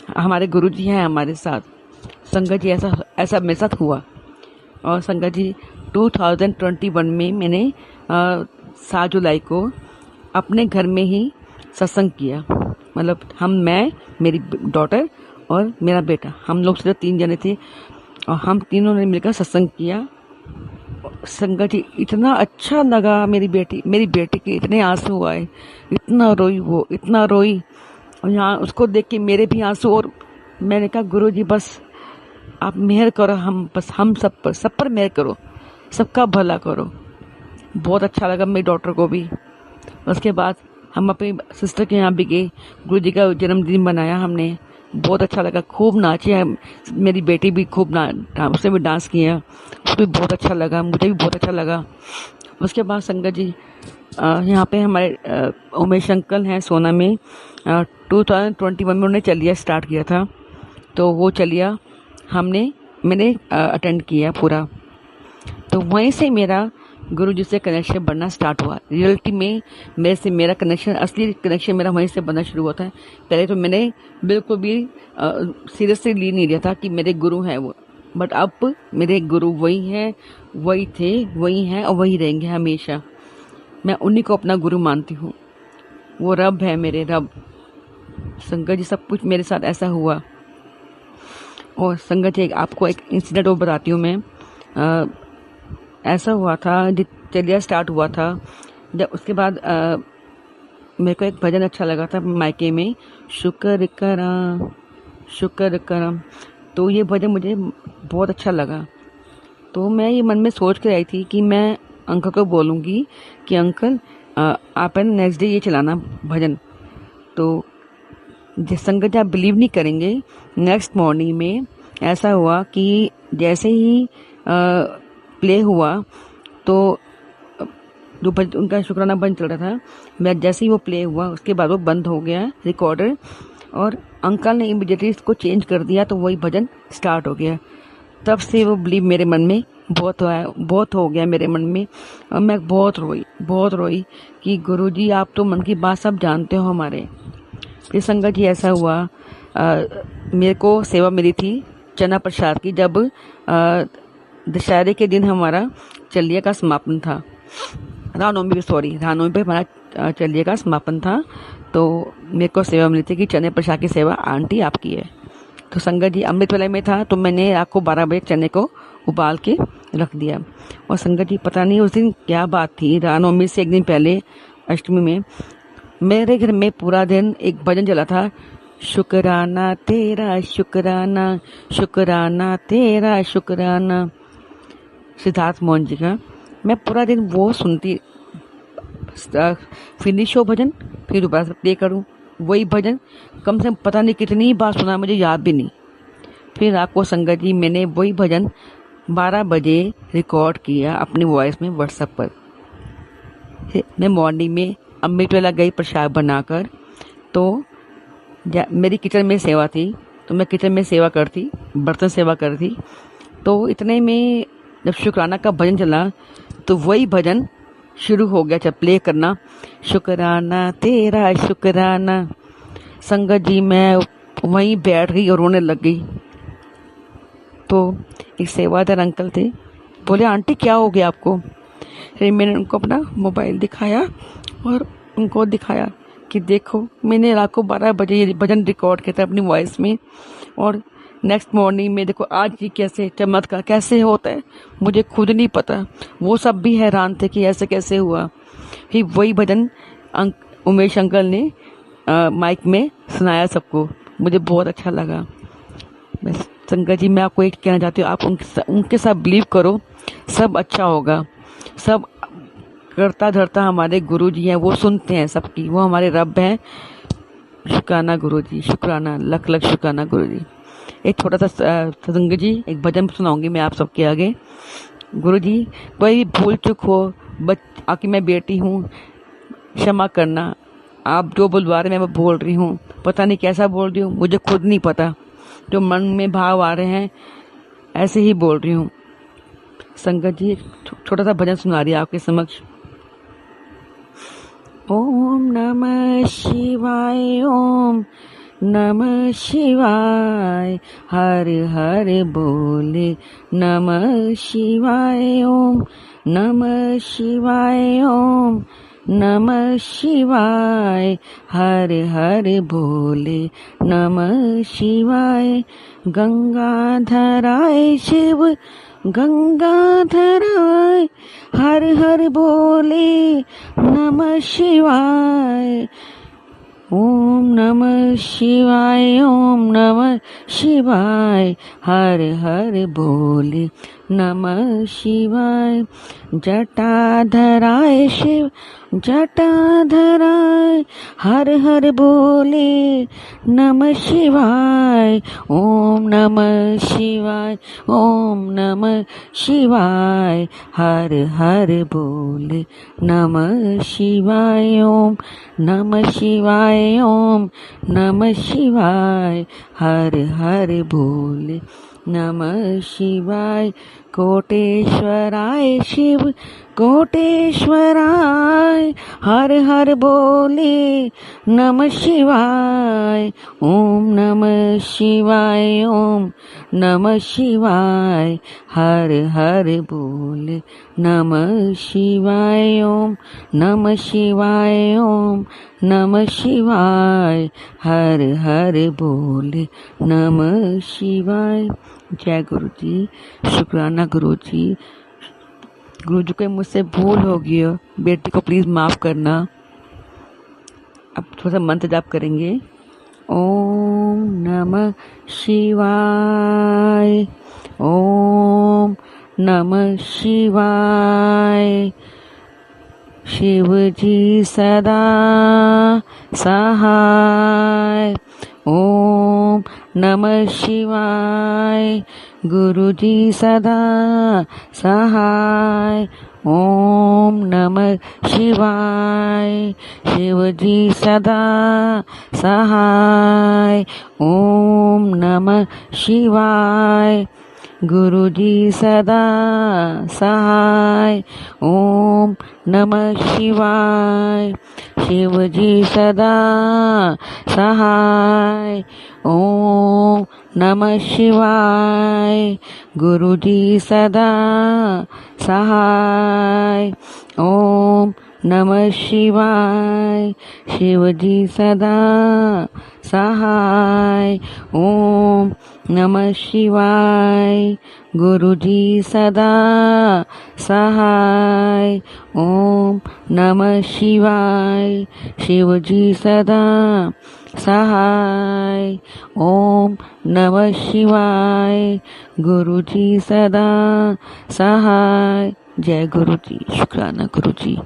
हमारे गुरुजी हैं हमारे साथ। संगत जी ऐसा मेरे साथ हुआ। और संगत जी 2021 में मैंने 7 जुलाई को अपने घर में ही सत्संग किया। मतलब मैं, मेरी डॉटर और मेरा बेटा, हम लोग सिर्फ 3 जने थे और हम तीनों ने मिलकर सत्संग किया। संगत जी इतना अच्छा लगा, मेरी बेटी के इतने आंसू आए, इतना रोई वो, इतना रोई। और यहाँ उसको देख के मेरे भी आंसू। और मैंने कहा गुरु जी बस आप मेहर करो, हम सब पर मेहर करो। सबका भला करो। बहुत अच्छा लगा मेरी डॉटर को भी। उसके बाद हम अपनी सिस्टर के यहाँ भी गए, गुरु जी का जन्मदिन मनाया हमने, बहुत अच्छा लगा, खूब नाचे। मेरी बेटी भी खूब उसने भी डांस किया, उसको भी बहुत अच्छा लगा, मुझे भी बहुत अच्छा लगा। उसके बाद संगत जी यहाँ पे हमारे उमेश अंकल हैं सोना में, 2021 में उन्होंने चलिया स्टार्ट किया था, तो वो चलिया मैंने अटेंड किया पूरा। तो वहीं से मेरा गुरु जी से कनेक्शन बनना स्टार्ट हुआ। रियलिटी में मेरे से मेरा कनेक्शन, असली कनेक्शन मेरा वहीं से बनना शुरू हुआ था। पहले तो मैंने बिल्कुल भी सीरियसली ली नहीं लिया था कि मेरे गुरु हैं वो, बट अब मेरे गुरु वही हैं, वही थे, वही हैं और वही रहेंगे हमेशा। मैं उन्हीं को अपना गुरु मानती हूँ। वो रब है, मेरे रब। संगत जी सब कुछ मेरे साथ ऐसा हुआ। और संगत जी आपको एक इंसिडेंट और बताती हूँ मैं। ऐसा हुआ था जब चलिया स्टार्ट हुआ था, जब उसके बाद मेरे को एक भजन अच्छा लगा था मायके में, शुक्र करा। तो ये भजन मुझे बहुत अच्छा लगा। तो मैं ये मन में सोच कर आई थी कि मैं अंकल को बोलूँगी कि अंकल आप नेक्स्ट डे ये चलाना भजन। तो जिस संगत आप बिलीव नहीं करेंगे, नेक्स्ट मॉर्निंग में ऐसा हुआ कि जैसे ही प्ले हुआ तो जो उनका शुक्राना बंद चल रहा था, मैं जैसे ही वो प्ले हुआ उसके बाद वो बंद हो गया रिकॉर्डर, और अंकल ने इमीडिएटली इसको चेंज कर दिया, तो वही भजन स्टार्ट हो गया। तब से वो बिलीव मेरे मन में बहुत हो गया मेरे मन में, और मैं बहुत रोई कि गुरुजी आप तो मन की बात सब जानते हो हमारे। फिर संगत जी ऐसा हुआ, मेरे को सेवा मिली थी चना प्रसाद की, जब दशहरे के दिन हमारा चलिया का समापन था, रामनवमी पे हमारा चलिया का समापन था। तो मेरे को सेवा मिली थी कि चने प्रसाद की सेवा आंटी आपकी है। तो संगत जी अमृत वेला में था, तो मैंने रात को 12 बजे चने को उबाल के रख दिया। और संगत जी पता नहीं उस दिन क्या बात थी, रामनवमी से एक दिन पहले अष्टमी में मेरे घर में पूरा दिन एक भजन चला था, शुक्राना तेरा शुक्राना, सिद्धार्थ मोहन जी का। मैं पूरा दिन वो सुनती, फिनिश हो भजन, फिर दोबारा से प्ले करूँ वही भजन, कम से कम पता नहीं कितनी बार सुना, मुझे याद भी नहीं। फिर आपको संगत जी मैंने वही भजन 12 बजे रिकॉर्ड किया अपनी वॉइस में व्हाट्सएप पर। मैं मॉर्निंग में अमृत वेला गई प्रसाद बनाकर, तो मेरी किचन में सेवा थी, तो मैं किचन में सेवा करती, बर्तन सेवा करती। तो इतने में जब शुक्राना का भजन चला, तो वही भजन शुरू हो गया, जब प्ले करना, शुक्राना तेरा शुक्राना। संगत जी मैं वहीं बैठ गई और रोने लग गई। तो एक सेवादार अंकल थे, बोले आंटी क्या हो गया आपको? फिर मैंने उनको अपना मोबाइल दिखाया और उनको दिखाया कि देखो मैंने रात को 12 बजे ये भजन रिकॉर्ड किया था अपनी वॉइस में, और नेक्स्ट मॉर्निंग में देखो आज ही कैसे चमत्कार कैसे होता है, मुझे खुद नहीं पता। वो सब भी हैरान थे कि ऐसे कैसे हुआ। फिर वही भजन उमेश अंकल ने माइक में सुनाया सबको, मुझे बहुत अच्छा लगा। बस संगत जी मैं आपको एक कहना चाहती हूँ, आप उनके साथ बिलीव करो, सब अच्छा होगा। सब करता धरता हमारे गुरु जी हैं, वो सुनते हैं सबकी, वो हमारे रब हैं। शुक्राना गुरु जी, शुक्राना, लख लख शुक्राना गुरु जी। एक छोटा सा संगत जी एक भजन सुनाऊंगी मैं आप सबके आगे। गुरु जी कोई भी भूल चूक हो, आके मैं बेटी हूँ, क्षमा करना। आप जो बुलवा रहे हैं मैं बोल रही हूँ, पता नहीं कैसा बोल रही हूँ, मुझे खुद नहीं पता, जो मन में भाव आ रहे हैं ऐसे ही बोल रही हूँ। संगत जी छोटा सा भजन सुना रही है आपके समक्ष। ओम नमः शिवाय, ओम नमः शिवाय, हर हर बोले नमः शिवाय, ओम नमः शिवाय, ओम नमः शिवाय, हर हर बोले नमः शिवाय। गंगाधराय शिव गंगाधराय, हर हर बोले नमः शिवाय। ओम नमः शिवाय, ओम नमः शिवाय, हर हर बोले नमः शिवाय। जटाधराय शिव जटाधराय, हर हर बोले नमः शिवाय। ओम नमः शिवाय, ओम नमः शिवाय, हर हर बोले नमः शिवाय। ओम नमः शिवाय, ओम नमः शिवाय, हर हर बोले नमः शिवाय। कोटेश्वराय शिव कोटेश्वराय, हर हर बोले नमः शिवाय। ओम नमः शिवाय, ओम नमः शिवाय, हर हर बोले नमः शिवाय। ओम नमः शिवाय, ओम नमः शिवाय, हर हर बोले नमः शिवाय। जय गुरु जी। शुक्राना गुरु जी। गुरु जी को मुझसे भूल हो गई है, बेटी को प्लीज माफ करना। अब थोड़ा सा मंत्र जाप करेंगे। ओम नमः शिवाय, ओम नमः शिवाय। शिव जी सदा सहाय। ओम नमः शिवाय। गुरु जी सदा सहाय। ओम नमः शिवाय। शिव जी सदा सहाय। ओम नमः शिवाय। गुरु जी सदा सहाय। ओम नमः शिवाय। शिव जी सदा सहाय। ओम नमः शिवाय। गुरु जी सदा सहाय। ओम नमः शिवाय। शिव जी सदा सहाय। ओम नमः शिवाय। गुरु जी सदा सहाय। ओम नमः शिवाय। शिव जी सदा सहाय। ओम नमः शिवाय। गुरु जी सदा सहाय। जय गुरु जी। शुक्राना गुरु जी।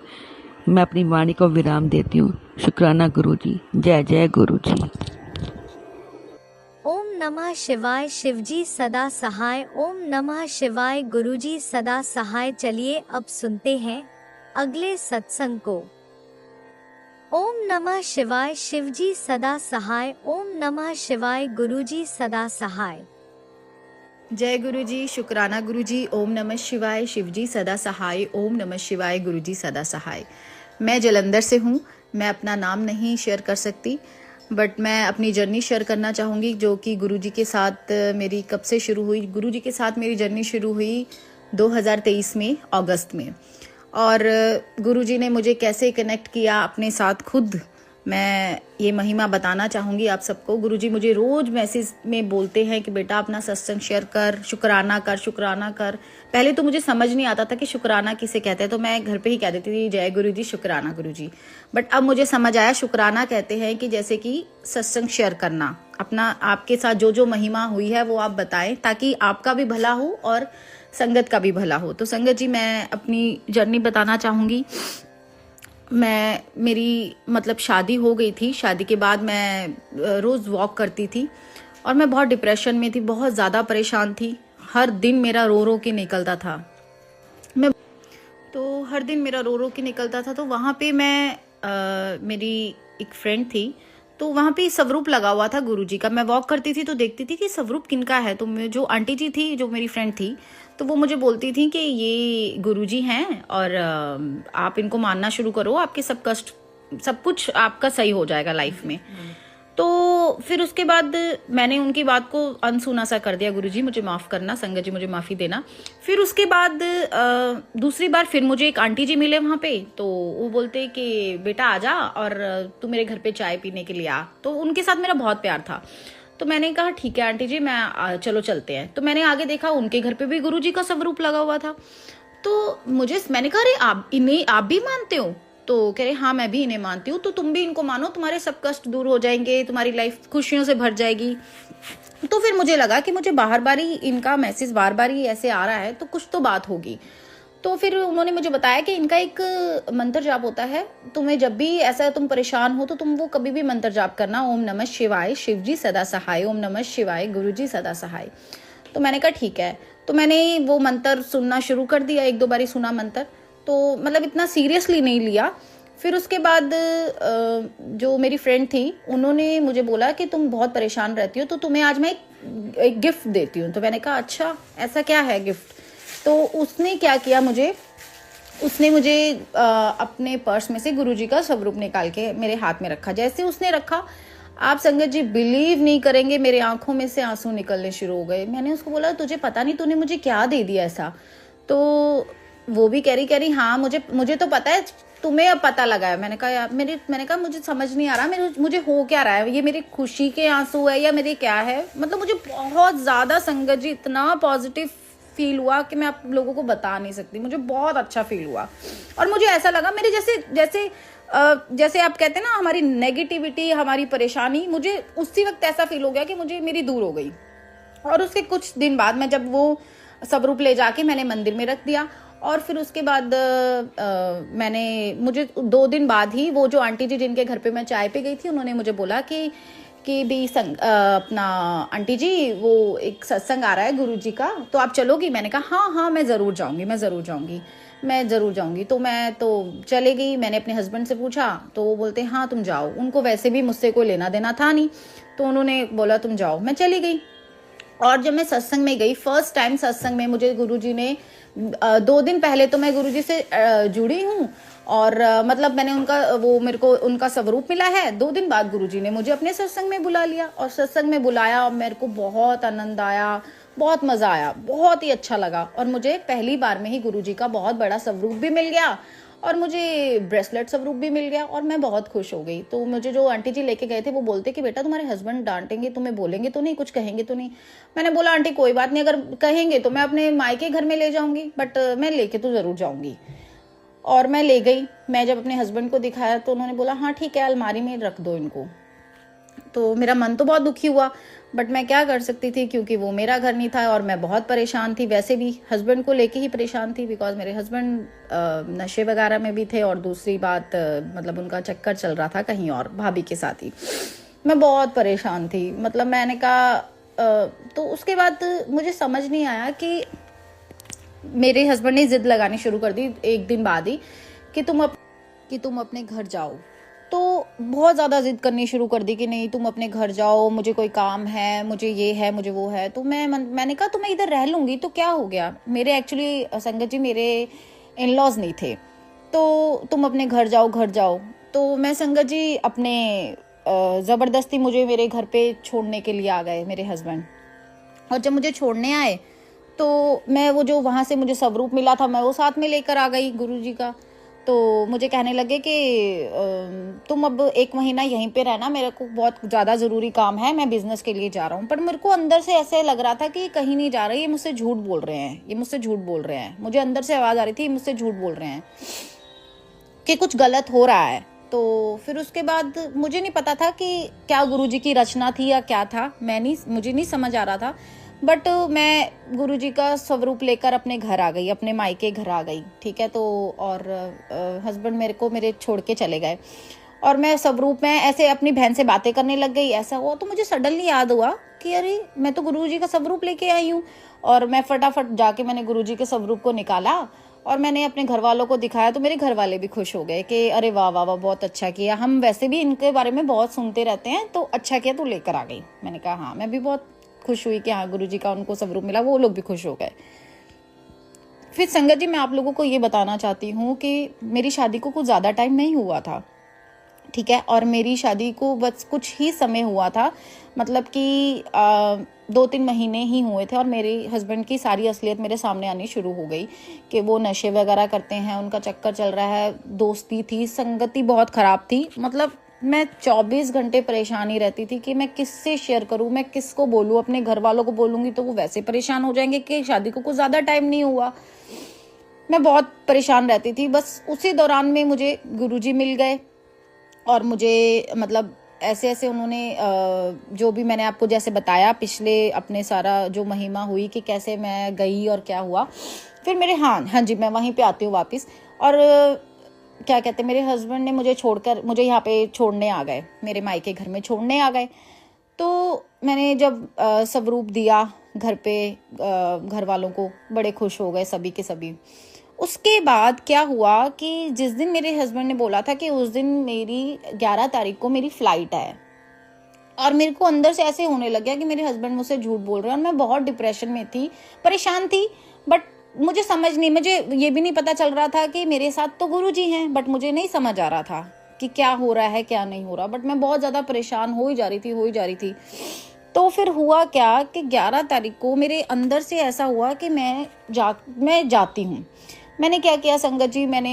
मैं अपनी वाणी को विराम देती हूँ। शुक्राना गुरु जी। जय जय गुरु जी। ओम नमः शिवाय। शिवजी सदा सहाय। ओम नमः शिवाय। गुरुजी सदा सहाय। चलिए अब सुनते हैं अगले सत्संग को। ओम नमः शिवाय। शिवजी सदा सहाय। ओम नमः शिवाय। गुरुजी सदा सहाय। जय गुरु जी। शुक्राना गुरु जी। ओम नमः शिवाय। शिवजी सदा सहाय। ओम नमः शिवाय। गुरु जी सदा सहाय। मैं जलंधर से हूँ। मैं अपना नाम नहीं शेयर कर सकती, बट मैं अपनी जर्नी शेयर करना चाहूँगी, जो कि गुरु जी के साथ मेरी कब से शुरू हुई। गुरु जी के साथ मेरी जर्नी शुरू हुई 2023 में, अगस्त में। और गुरु जी ने मुझे कैसे कनेक्ट किया अपने साथ, खुद मैं ये महिमा बताना चाहूँगी आप सबको। गुरुजी मुझे रोज़ मैसेज में बोलते हैं कि बेटा अपना सत्संग शेयर कर, शुक्राना कर, शुक्राना कर। पहले तो मुझे समझ नहीं आता था कि शुक्राना किसे कहते हैं, तो मैं घर पे ही कह देती थी जय गुरु जी, शुक्राना गुरु जी। बट अब मुझे समझ आया शुक्राना कहते हैं कि जैसे कि सत्संग शेयर करना, अपना आपके साथ जो जो महिमा हुई है वो आप बताएं, ताकि आपका भी भला हो और संगत का भी भला हो। तो संगत जी, मैं अपनी जर्नी बताना चाहूँगी। मेरी मतलब शादी हो गई थी। शादी के बाद मैं रोज़ वॉक करती थी और मैं बहुत डिप्रेशन में थी, बहुत ज़्यादा परेशान थी। हर दिन मेरा रो रो के निकलता था। तो वहाँ पे मेरी एक फ्रेंड थी, तो वहाँ पे स्वरूप लगा हुआ था गुरुजी का। मैं वॉक करती थी तो देखती थी कि स्वरूप किनका है। तो जो आंटी जी थी, जो मेरी फ्रेंड थी, तो वो मुझे बोलती थी कि ये गुरुजी हैं और आप इनको मानना शुरू करो, आपके सब कष्ट, सब कुछ आपका सही हो जाएगा लाइफ में। तो फिर उसके बाद मैंने उनकी बात को अनसुना सा कर दिया। गुरुजी मुझे माफ़ करना, संगत जी मुझे माफ़ी देना। फिर उसके बाद दूसरी बार फिर मुझे एक आंटी जी मिले वहाँ पे, तो वो बोलते कि बेटा आजा और तू मेरे घर पे चाय पीने के लिए आ। तो उनके साथ मेरा बहुत प्यार था, तो मैंने कहा ठीक है आंटी जी, मैं चलो चलते हैं। तो मैंने आगे देखा उनके घर पे भी गुरुजी का स्वरूप लगा हुआ था। तो मैंने कहा अरे आप भी मानते हो? तो कह रहे हाँ मैं भी इन्हें मानती हूँ, तो तुम भी इनको मानो, तुम्हारे सब कष्ट दूर हो जाएंगे, तुम्हारी लाइफ खुशियों से भर जाएगी। तो फिर मुझे लगा कि मुझे बार बार ही इनका मैसेज बार बार ही ऐसे आ रहा है, तो कुछ तो बात होगी। तो फिर उन्होंने मुझे बताया कि इनका एक मंत्र जाप होता है, तुम्हें जब भी ऐसा तुम परेशान हो तो तुम वो कभी भी मंत्र जाप करना, ओम नमः शिवाय शिवजी सदा सहाय, ओम नमः शिवाय गुरुजी सदा सहाय। तो मैंने कहा ठीक है। तो मैंने वो मंत्र सुनना शुरू कर दिया, 1-2 बार ही सुना मंत्र, तो मतलब इतना सीरियसली नहीं लिया। फिर उसके बाद जो मेरी फ्रेंड थी उन्होंने मुझे बोला कि तुम बहुत परेशान रहती हो, तो तुम्हें आज मैं एक गिफ्ट देती हूँ। तो मैंने कहा अच्छा ऐसा क्या है गिफ्ट। तो उसने क्या किया, उसने मुझे अपने पर्स में से गुरुजी का स्वरूप निकाल के मेरे हाथ में रखा। जैसे उसने रखा, आप संगत जी बिलीव नहीं करेंगे, मेरे आंखों में से आंसू निकलने शुरू हो गए। मैंने उसको बोला तुझे पता नहीं तूने मुझे क्या दे दिया ऐसा। तो वो भी कह रही हाँ मुझे तो पता है, तुम्हें अब पता लगा है। मैंने कहा यार मैंने कहा मुझे समझ नहीं आ रहा मुझे हो क्या रहा है, ये मेरी खुशी के आंसू है या मेरे क्या है। मतलब मुझे बहुत ज्यादा संगत जी इतना पॉजिटिव फील हुआ कि मैं आप लोगों को बता नहीं सकती। मुझे बहुत अच्छा फील हुआ और मुझे ऐसा लगा मेरे जैसे आप कहते हैं ना हमारी नेगेटिविटी, हमारी परेशानी, मुझे उसी वक्त ऐसा फील हो गया कि मुझे मेरी दूर हो गई। और उसके कुछ दिन बाद मैं जब वो स्वरूप ले जाके मैंने मंदिर में रख दिया, और फिर उसके बाद मुझे 2 दिन बाद ही वो जो आंटी जी जिनके घर पे मैं चाय पे गई थी उन्होंने मुझे बोला कि भी अपना आंटी जी वो एक सत्संग आ रहा है गुरुजी का, तो आप चलोगी। मैंने कहा हाँ मैं ज़रूर जाऊंगी। तो मैं तो चले गई। मैंने अपने हस्बैंड से पूछा तो वो बोलते हाँ तुम जाओ। उनको वैसे भी मुझसे कोई लेना देना था नहीं, तो उन्होंने बोला तुम जाओ। मैं चली गई और जब मैं सत्संग में गई, फर्स्ट टाइम सत्संग में मुझे गुरुजी ने 2 दिन पहले तो मैं गुरुजी से जुड़ी हूँ और मतलब मैंने मेरे को उनका स्वरूप मिला है। 2 दिन बाद गुरुजी ने मुझे अपने सत्संग में बुला लिया और सत्संग में बुलाया और मेरे को बहुत आनंद आया, बहुत मजा आया, बहुत ही अच्छा लगा। और मुझे पहली बार में ही गुरुजी का बहुत बड़ा स्वरूप भी मिल गया और मुझे ब्रेसलेट स्वरूप भी मिल गया और मैं बहुत खुश हो गई। तो मुझे जो आंटी जी लेके गए थे वो बोलते कि बेटा तुम्हारे हस्बैंड डांटेंगे, तुम्हें बोलेंगे तो नहीं, कुछ कहेंगे तो नहीं। मैंने बोला आंटी कोई बात नहीं, अगर कहेंगे तो मैं अपने मायके घर में ले जाऊंगी, बट मैं लेके तो जरूर जाऊंगी। और मैं ले गई। मैं जब अपने हस्बैंड को दिखाया तो उन्होंने बोला हाँ ठीक है अलमारी में रख दो इनको। तो मेरा मन तो बहुत दुखी हुआ, बट मैं क्या कर सकती थी क्योंकि वो मेरा घर नहीं था और मैं बहुत परेशान थी। वैसे भी हस्बैंड को लेके ही परेशान थी, बिकॉज मेरे हस्बैंड नशे वगैरह में भी थे और दूसरी बात मतलब उनका चक्कर चल रहा था कहीं और भाभी के साथ ही। मैं बहुत परेशान थी। मतलब मैंने कहा तो उसके बाद मुझे समझ नहीं आया कि मेरे हस्बैंड ने जिद लगानी शुरू कर दी 1 दिन बाद ही कि तुम अपने घर जाओ। तो बहुत ज़्यादा जिद करनी शुरू कर दी कि नहीं तुम अपने घर जाओ, मुझे कोई काम है, मुझे ये है, मुझे वो है। तो मैंने कहा तो मैं इधर रह लूँगी तो क्या हो गया। मेरे एक्चुअली संगत जी मेरे इन लॉज नहीं थे, तो तुम अपने घर जाओ। तो मैं संगत जी अपने ज़बरदस्ती मुझे मेरे घर पे छोड़ने के लिए आ गए मेरे हस्बैंड। और जब मुझे छोड़ने आए तो मैं वो जो वहाँ से मुझे स्वरूप मिला था मैं वो साथ में लेकर आ गई गुरुजी का। तो मुझे कहने लगे कि तुम अब 1 महीना यहीं पे रहना, मेरे को बहुत ज़्यादा ज़रूरी काम है, मैं बिज़नेस के लिए जा रहा हूँ। पर मेरे को अंदर से ऐसे लग रहा था कि कहीं नहीं जा रहा, ये मुझसे झूठ बोल रहे हैं, मुझे अंदर से आवाज़ आ रही थी मुझसे झूठ बोल रहे हैं कि कुछ गलत हो रहा है। तो फिर उसके बाद मुझे नहीं पता था कि क्या गुरुजी की रचना थी या क्या था, मुझे नहीं समझ आ रहा था। बट मैं गुरुजी का स्वरूप लेकर अपने घर आ गई, अपने मायके घर आ गई, ठीक है। तो और हस्बैंड मेरे छोड़ के चले गए और मैं स्वरूप में ऐसे अपनी बहन से बातें करने लग गई। ऐसा हुआ तो मुझे सडनली याद हुआ कि अरे मैं तो गुरुजी का स्वरूप लेके आई हूँ। और मैं फटाफट जाके मैंने गुरुजी के स्वरूप को निकाला और मैंने अपने घर वालों को दिखाया। तो मेरे घर वाले भी खुश हो गए कि अरे वाह वाह वाह बहुत अच्छा किया, हम वैसे भी इनके बारे में बहुत सुनते रहते हैं, तो अच्छा किया तू लेकर आ गई। मैंने कहा हाँ, मैं भी बहुत खुश हुई कि हाँ गुरुजी का उनको स्वरूप मिला, वो लोग भी खुश हो गए। फिर संगत जी मैं आप लोगों को ये बताना चाहती हूँ कि मेरी शादी को कुछ ज़्यादा टाइम नहीं हुआ था, ठीक है। और मेरी शादी को बस कुछ ही समय हुआ था, मतलब कि 2-3 महीने ही हुए थे और मेरे हस्बैंड की सारी असलियत मेरे सामने आनी शुरू हो गई कि वो नशे वगैरह करते हैं, उनका चक्कर चल रहा है, दोस्ती थी, संगति बहुत ख़राब थी। मतलब मैं 24 घंटे परेशान ही रहती थी कि मैं किससे शेयर करूं, मैं किसको बोलूं। अपने घर वालों को बोलूंगी तो वो वैसे परेशान हो जाएंगे कि शादी को कुछ ज़्यादा टाइम नहीं हुआ। मैं बहुत परेशान रहती थी। बस उसी दौरान में मुझे गुरुजी मिल गए और मुझे मतलब ऐसे ऐसे उन्होंने जो भी मैंने आपको जैसे बताया पिछले अपने सारा जो महिमा हुई कि कैसे मैं गई और क्या हुआ, फिर मेरे हाँ जी मैं वहीं पे आती हूँ वापस। और क्या कहते हैं, मेरे हस्बैंड ने मुझे छोड़कर मुझे यहाँ पे छोड़ने आ गए, मेरे मायके घर में छोड़ने आ गए। तो मैंने जब स्वरूप दिया घर पे घर वालों को, बड़े खुश हो गए सभी के सभी। उसके बाद क्या हुआ कि जिस दिन मेरे हस्बैंड ने बोला था कि उस दिन मेरी 11 तारीख को मेरी फ्लाइट है, और मेरे को अंदर से ऐसे होने लग गया कि मेरे हस्बैंड मुझसे झूठ बोल रहे हैं, और मैं बहुत डिप्रेशन में थी, परेशान थी। बट मुझे ये भी नहीं पता चल रहा था कि मेरे साथ तो गुरुजी हैं, बट मुझे नहीं समझ आ रहा था कि क्या हो रहा है क्या नहीं हो रहा। बट मैं बहुत ज़्यादा परेशान हो ही जा रही थी। तो फिर हुआ क्या कि 11 तारीख को मेरे अंदर से ऐसा हुआ कि मैं जाती हूँ। मैंने क्या किया संगत जी, मैंने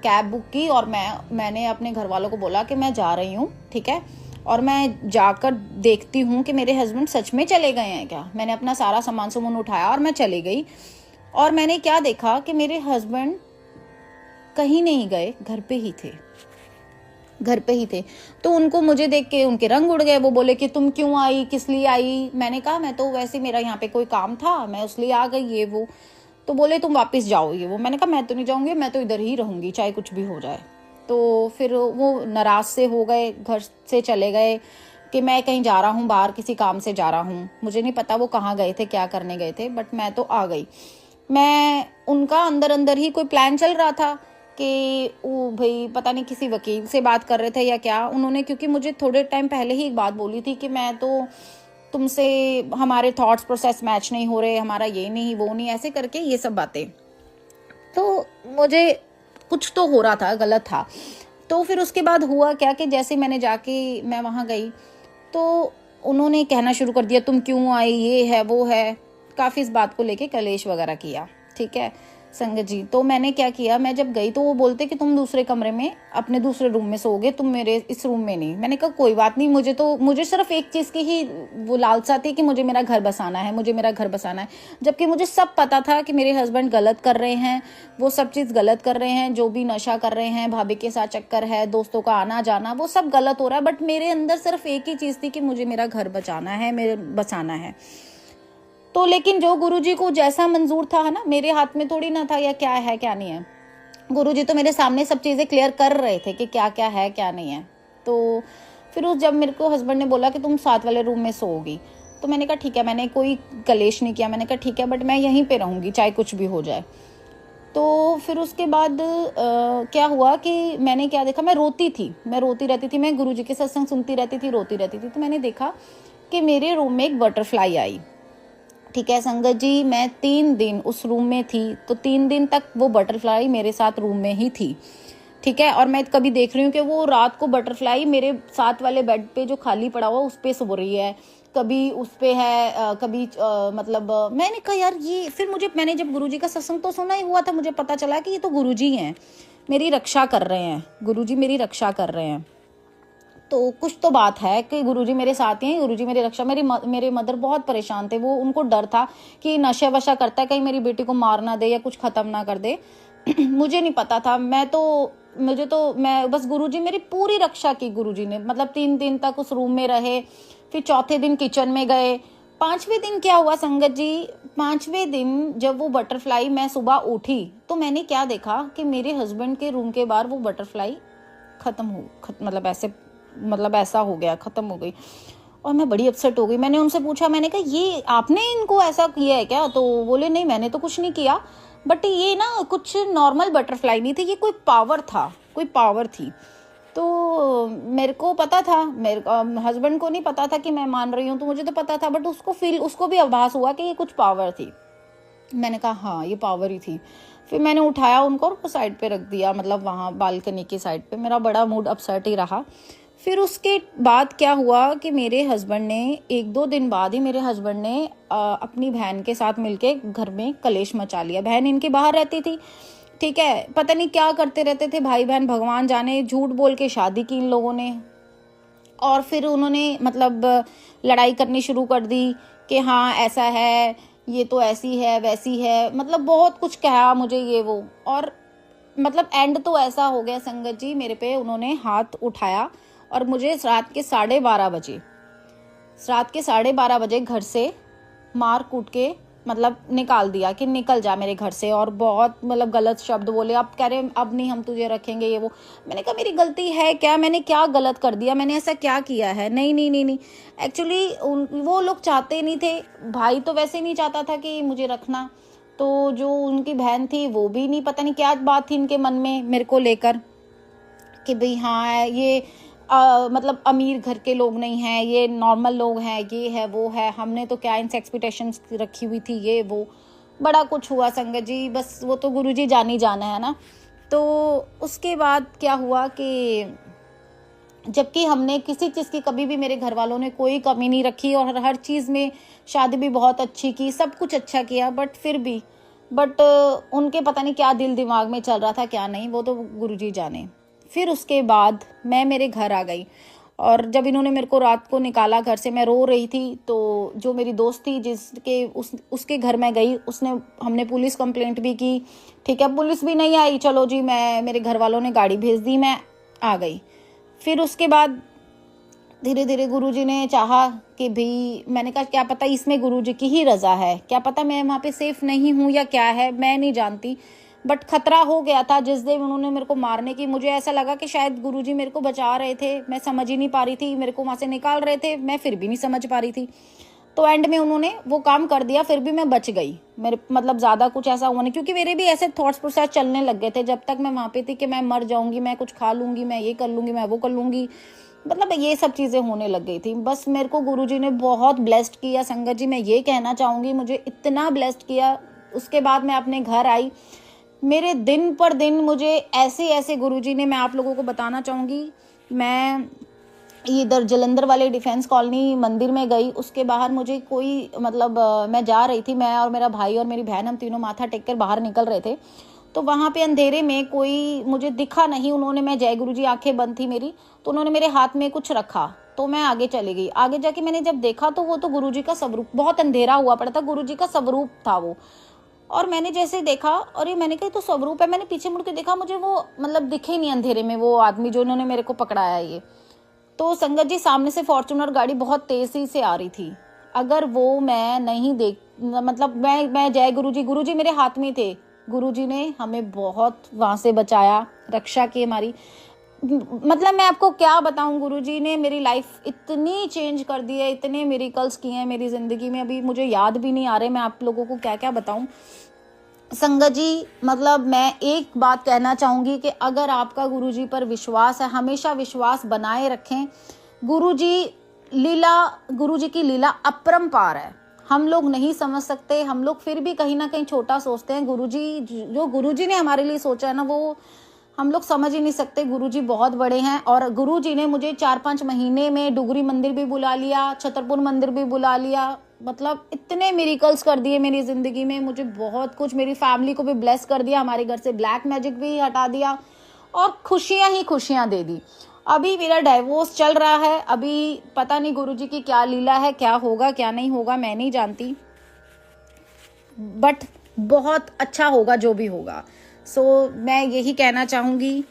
कैब बुक की और मैंने अपने घर वालों को बोला कि मैं जा रही हूँ, ठीक है, और मैं जाकर देखती हूँ कि मेरे हस्बैंड सच में चले गए हैं क्या। मैंने अपना सारा सामान उठाया और मैं चली गई, और मैंने क्या देखा कि मेरे हस्बैंड कहीं नहीं गए, घर पे ही थे। तो उनको मुझे देख के उनके रंग उड़ गए। वो बोले कि तुम क्यों आई, किस लिए आई। मैंने कहा मैं तो वैसे मेरा यहाँ पे कोई काम था, मैं उसलिए आ गई, ये वो। तो बोले तुम वापस जाओ, ये वो। मैंने कहा मैं तो नहीं जाऊंगी, मैं तो इधर ही रहूंगी चाहे कुछ भी हो जाए। तो फिर वो नाराज से हो गए, घर से चले गए कि मैं कहीं जा रहा हूँ बाहर, किसी काम से जा रहा हूँ। मुझे नहीं पता वो कहाँ गए थे, क्या करने गए थे, बट मैं तो आ गई। मैं उनका अंदर ही कोई प्लान चल रहा था कि वो भाई पता नहीं किसी वकील से बात कर रहे थे या क्या। उन्होंने क्योंकि मुझे थोड़े टाइम पहले ही एक बात बोली थी कि मैं तो तुमसे, हमारे थॉट्स प्रोसेस मैच नहीं हो रहे, हमारा ये नहीं वो नहीं, ऐसे करके ये सब बातें। तो मुझे कुछ तो हो रहा था, गलत था। तो फिर उसके बाद हुआ क्या कि जैसे मैं वहाँ गई तो उन्होंने कहना शुरू कर दिया तुम क्यों आई, ये है वो है। काफ़ी इस बात को लेके कलेश वगैरह किया, ठीक है संगत जी। तो मैंने क्या किया, मैं जब गई तो वो बोलते कि तुम दूसरे कमरे में अपने दूसरे रूम में सोओगे, तुम मेरे इस रूम में नहीं। मैंने कहा कोई बात नहीं, मुझे सिर्फ एक चीज़ की ही वो लालसा थी कि मुझे मेरा घर बसाना है। जबकि मुझे सब पता था कि मेरे हस्बैंड गलत कर रहे हैं, वो सब चीज़ गलत कर रहे हैं, जो भी नशा कर रहे हैं, भाभी के साथ चक्कर है, दोस्तों का आना जाना, वो सब गलत हो रहा है। बट मेरे अंदर सिर्फ एक ही चीज़ थी कि मुझे मेरा घर बसाना है। तो लेकिन जो गुरुजी को जैसा मंजूर था ना, मेरे हाथ में थोड़ी ना था या क्या है क्या नहीं है। गुरुजी तो मेरे सामने सब चीज़ें क्लियर कर रहे थे कि क्या क्या है क्या नहीं है। तो फिर जब मेरे को हस्बैंड ने बोला कि तुम साथ वाले रूम में सोओगी, तो मैंने कहा ठीक है, मैंने कोई कलेश नहीं किया, मैंने कहा ठीक है बट मैं यहीं पे रहूँगी चाहे कुछ भी हो जाए। तो फिर उसके बाद क्या हुआ कि मैंने क्या देखा, मैं रोती रहती थी, मैं गुरुजी के सत्संग सुनती रहती थी, रोती रहती थी। तो मैंने देखा कि मेरे रूम में एक बटरफ्लाई आई, ठीक है संगत जी। मैं 3 दिन उस रूम में थी, तो 3 दिन तक वो बटरफ्लाई मेरे साथ रूम में ही थी, ठीक है। और मैं कभी देख रही हूँ कि वो रात को बटरफ्लाई मेरे साथ वाले बेड पे जो खाली पड़ा हुआ उस पे सो रही है, कभी उस पे है, कभी मतलब मैंने कहा यार ये। फिर मैंने जब गुरुजी का सत्संग तो सुना ही हुआ था, मुझे पता चला कि ये तो गुरुजी हैं, मेरी रक्षा कर रहे हैं, गुरुजी मेरी रक्षा कर रहे हैं। तो कुछ तो बात है कि गुरुजी मेरे साथ हैं, गुरुजी मेरी रक्षा। मेरे मदर बहुत परेशान थे, वो उनको डर था कि नशा वशा करता है, कहीं मेरी बेटी को मार ना दे या कुछ खत्म ना कर दे। मुझे नहीं पता था, मैं बस गुरुजी मेरी पूरी रक्षा की गुरुजी ने। मतलब 3 दिन तक उस रूम में रहे, फिर चौथे दिन किचन में गए। 5वें दिन क्या हुआ संगत जी, 5वें दिन जब वो बटरफ्लाई, मैं सुबह उठी तो मैंने क्या देखा कि मेरे हस्बैंड के रूम के बाहर वो बटरफ्लाई मतलब ऐसा हो गया, खत्म हो गई। और मैं बड़ी अपसेट हो गई। मैंने उनसे पूछा, मैंने कहा ये आपने इनको ऐसा किया है क्या? तो बोले नहीं मैंने तो कुछ नहीं किया, बट ये ना कुछ नॉर्मल बटरफ्लाई नहीं थी, ये कोई पावर थी। तो मेरे को पता था, मेरे हस्बैंड को नहीं पता था कि मैं मान रही हूँ, तो मुझे तो पता था, बट उसको भी आभास हुआ कि ये कुछ पावर थी। मैंने कहा हाँ ये पावर ही थी। फिर मैंने उठाया उनको और साइड पे रख दिया, मतलब वहाँ बालकनी की साइड पे। मेरा बड़ा मूड अपसेट ही रहा। फिर उसके बाद क्या हुआ कि मेरे हस्बैंड ने 1-2 दिन बाद ही अपनी बहन के साथ मिलके घर में कलेश मचा लिया। बहन इनकी बाहर रहती थी, ठीक है, पता नहीं क्या करते रहते थे भाई बहन, भगवान जाने। झूठ बोल के शादी की इन लोगों ने, और फिर उन्होंने मतलब लड़ाई करनी शुरू कर दी कि हाँ ऐसा है, ये तो ऐसी है वैसी है, मतलब बहुत कुछ कहा मुझे ये वो। और मतलब एंड तो ऐसा हो गया संगत जी, मेरे पे उन्होंने हाथ उठाया और मुझे रात के 12:30 बजे घर से मार कूट के मतलब निकाल दिया कि निकल जा मेरे घर से। और बहुत मतलब गलत शब्द बोले, अब कह रहे अब नहीं हम तुझे रखेंगे ये वो। मैंने कहा मेरी गलती है क्या, मैंने क्या गलत कर दिया, मैंने ऐसा क्या किया है? नहीं नहीं नहीं नहीं, एक्चुअली वो लोग चाहते नहीं थे, भाई तो वैसे नहीं चाहता था कि मुझे रखना, तो जो उनकी बहन थी वो भी नहीं, पता नहीं क्या बात थी इनके मन में मेरे को लेकर कि भाई हाँ ये मतलब अमीर घर के लोग नहीं हैं, ये नॉर्मल लोग हैं, ये है वो है, हमने तो क्या इनसे एक्सपेक्टेशंस रखी हुई थी, ये वो बड़ा कुछ हुआ संगत जी। बस वो तो गुरुजी जान ही जाना है ना। तो उसके बाद क्या हुआ कि जबकि हमने किसी चीज़ की कभी भी, मेरे घर वालों ने कोई कमी नहीं रखी और हर चीज़ में शादी भी बहुत अच्छी की, सब कुछ अच्छा किया, बट फिर भी उनके पता नहीं क्या दिल दिमाग में चल रहा था क्या नहीं, वो तो गुरुजी जाने। फिर उसके बाद मैं मेरे घर आ गई और जब इन्होंने मेरे को रात को निकाला घर से, मैं रो रही थी, तो जो मेरी दोस्त थी जिसके उसके घर में गई, हमने पुलिस कंप्लेंट भी की। ठीक है, पुलिस भी नहीं आई, चलो जी मेरे घर वालों ने गाड़ी भेज दी, मैं आ गई। फिर उसके बाद धीरे धीरे गुरुजी ने चाहा कि भाई, मैंने कहा क्या पता इसमें गुरुजी की ही रजा है, क्या पता मैं वहाँ पे सेफ नहीं हूँ या क्या है, मैं नहीं जानती, बट खतरा हो गया था जिस दिन उन्होंने मेरे को मारने की। मुझे ऐसा लगा कि शायद गुरुजी मेरे को बचा रहे थे, मैं समझ ही नहीं पा रही थी, मेरे को वहाँ से निकाल रहे थे, मैं फिर भी नहीं समझ पा रही थी। तो एंड में उन्होंने वो काम कर दिया, फिर भी मैं बच गई। मेरे मतलब ज़्यादा कुछ ऐसा हुआ नहीं, क्योंकि मेरे भी ऐसे थॉट्स प्रोसेस चलने लग गए थे जब तक मैं वहाँ पे थी कि मैं मर जाऊंगी, मैं कुछ खा लूंगी, मैं ये कर लूंगी, मैं वो कर लूंगी, मतलब ये सब चीज़ें होने लग गई थी। बस मेरे को गुरुजी ने बहुत ब्लेस्ड किया संगत जी, मैं ये कहना चाहूँगी, मुझे इतना ब्लेस्ड किया। उसके बाद मैं अपने घर आई, मेरे दिन पर दिन मुझे ऐसे ऐसे गुरुजी ने, मैं आप लोगों को बताना चाहूँगी, मैं इधर जलंधर वाले डिफेंस कॉलोनी मंदिर में गई, उसके बाहर मुझे कोई मतलब मैं जा रही थी, मैं और मेरा भाई और मेरी बहन, हम तीनों माथा टेक कर बाहर निकल रहे थे, तो वहाँ पे अंधेरे में कोई मुझे दिखा नहीं। उन्होंने, मैं जय गुरुजी, आंखें बंद थी मेरी, तो उन्होंने मेरे हाथ में कुछ रखा, तो मैं आगे चली गई। आगे जाके मैंने जब देखा तो वो तो गुरुजी का स्वरूप, बहुत अंधेरा हुआ पड़ा था, गुरुजी का स्वरूप था वो। और मैंने जैसे देखा, और ये मैंने कहा तो स्वरूप है, मैंने पीछे मुड़ के देखा, मुझे वो मतलब दिखे ही नहीं अंधेरे में वो आदमी जो उन्होंने मेरे को पकड़ाया ये। तो संगत जी, सामने से फॉर्च्यूनर गाड़ी बहुत तेजी से आ रही थी, अगर वो मैं नहीं देख, मतलब मैं जय गुरुजी मेरे हाथ में थे, गुरुजी ने हमें बहुत वहां से बचाया, रक्षा की हमारी, मतलब मैं आपको क्या बताऊं, गुरुजी ने मेरी लाइफ इतनी चेंज कर दी है, इतने मिरेकल्स किए हैं मेरी जिंदगी में, अभी मुझे याद भी नहीं आ रहे मैं आप लोगों को क्या क्या बताऊं संगत जी। मतलब मैं एक बात कहना चाहूंगी कि अगर आपका गुरुजी पर विश्वास है, हमेशा विश्वास बनाए रखें। गुरुजी की लीला अपरंपार है, हम लोग नहीं समझ सकते, हम लोग फिर भी कहीं ना कहीं छोटा सोचते हैं। जो गुरुजी ने हमारे लिए सोचा है ना, वो हम लोग समझ ही नहीं सकते। गुरुजी बहुत बड़े हैं, और गुरुजी ने मुझे 4-5 महीने में डुगरी मंदिर भी बुला लिया, छतरपुर मंदिर भी बुला लिया, मतलब इतने मिरेकल्स कर दिए मेरी जिंदगी में, मुझे बहुत कुछ, मेरी फैमिली को भी ब्लेस कर दिया, हमारे घर से ब्लैक मैजिक भी हटा दिया, और खुशियां ही खुशियां दे दी। अभी मेरा डाइवोर्स चल रहा है, अभी पता नहीं गुरुजी की क्या लीला है, क्या होगा क्या नहीं होगा मैं नहीं जानती, बट बहुत अच्छा होगा जो भी होगा। सो मैं यही कहना चाहूँगी,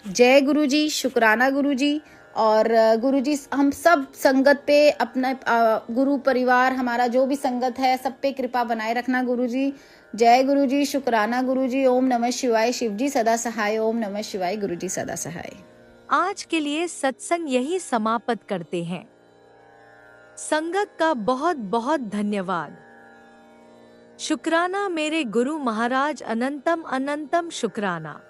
जय गुरुजी, शुक्राना गुरुजी। और गुरुजी हम सब संगत पे, अपना गुरु परिवार हमारा जो भी संगत है, सब पे कृपा बनाए रखना गुरुजी। जय गुरुजी, शुक्राना गुरुजी। ओम नमः शिवाय, शिवजी सदा सहाय। ओम नमः शिवाय, गुरुजी सदा सहाय। आज के लिए सत्संग यही समाप्त करते हैं। संगत का बहुत बहुत धन्यवाद। शुक्राना मेरे गुरु महाराज, अनंतम अनंतम शुक्राना।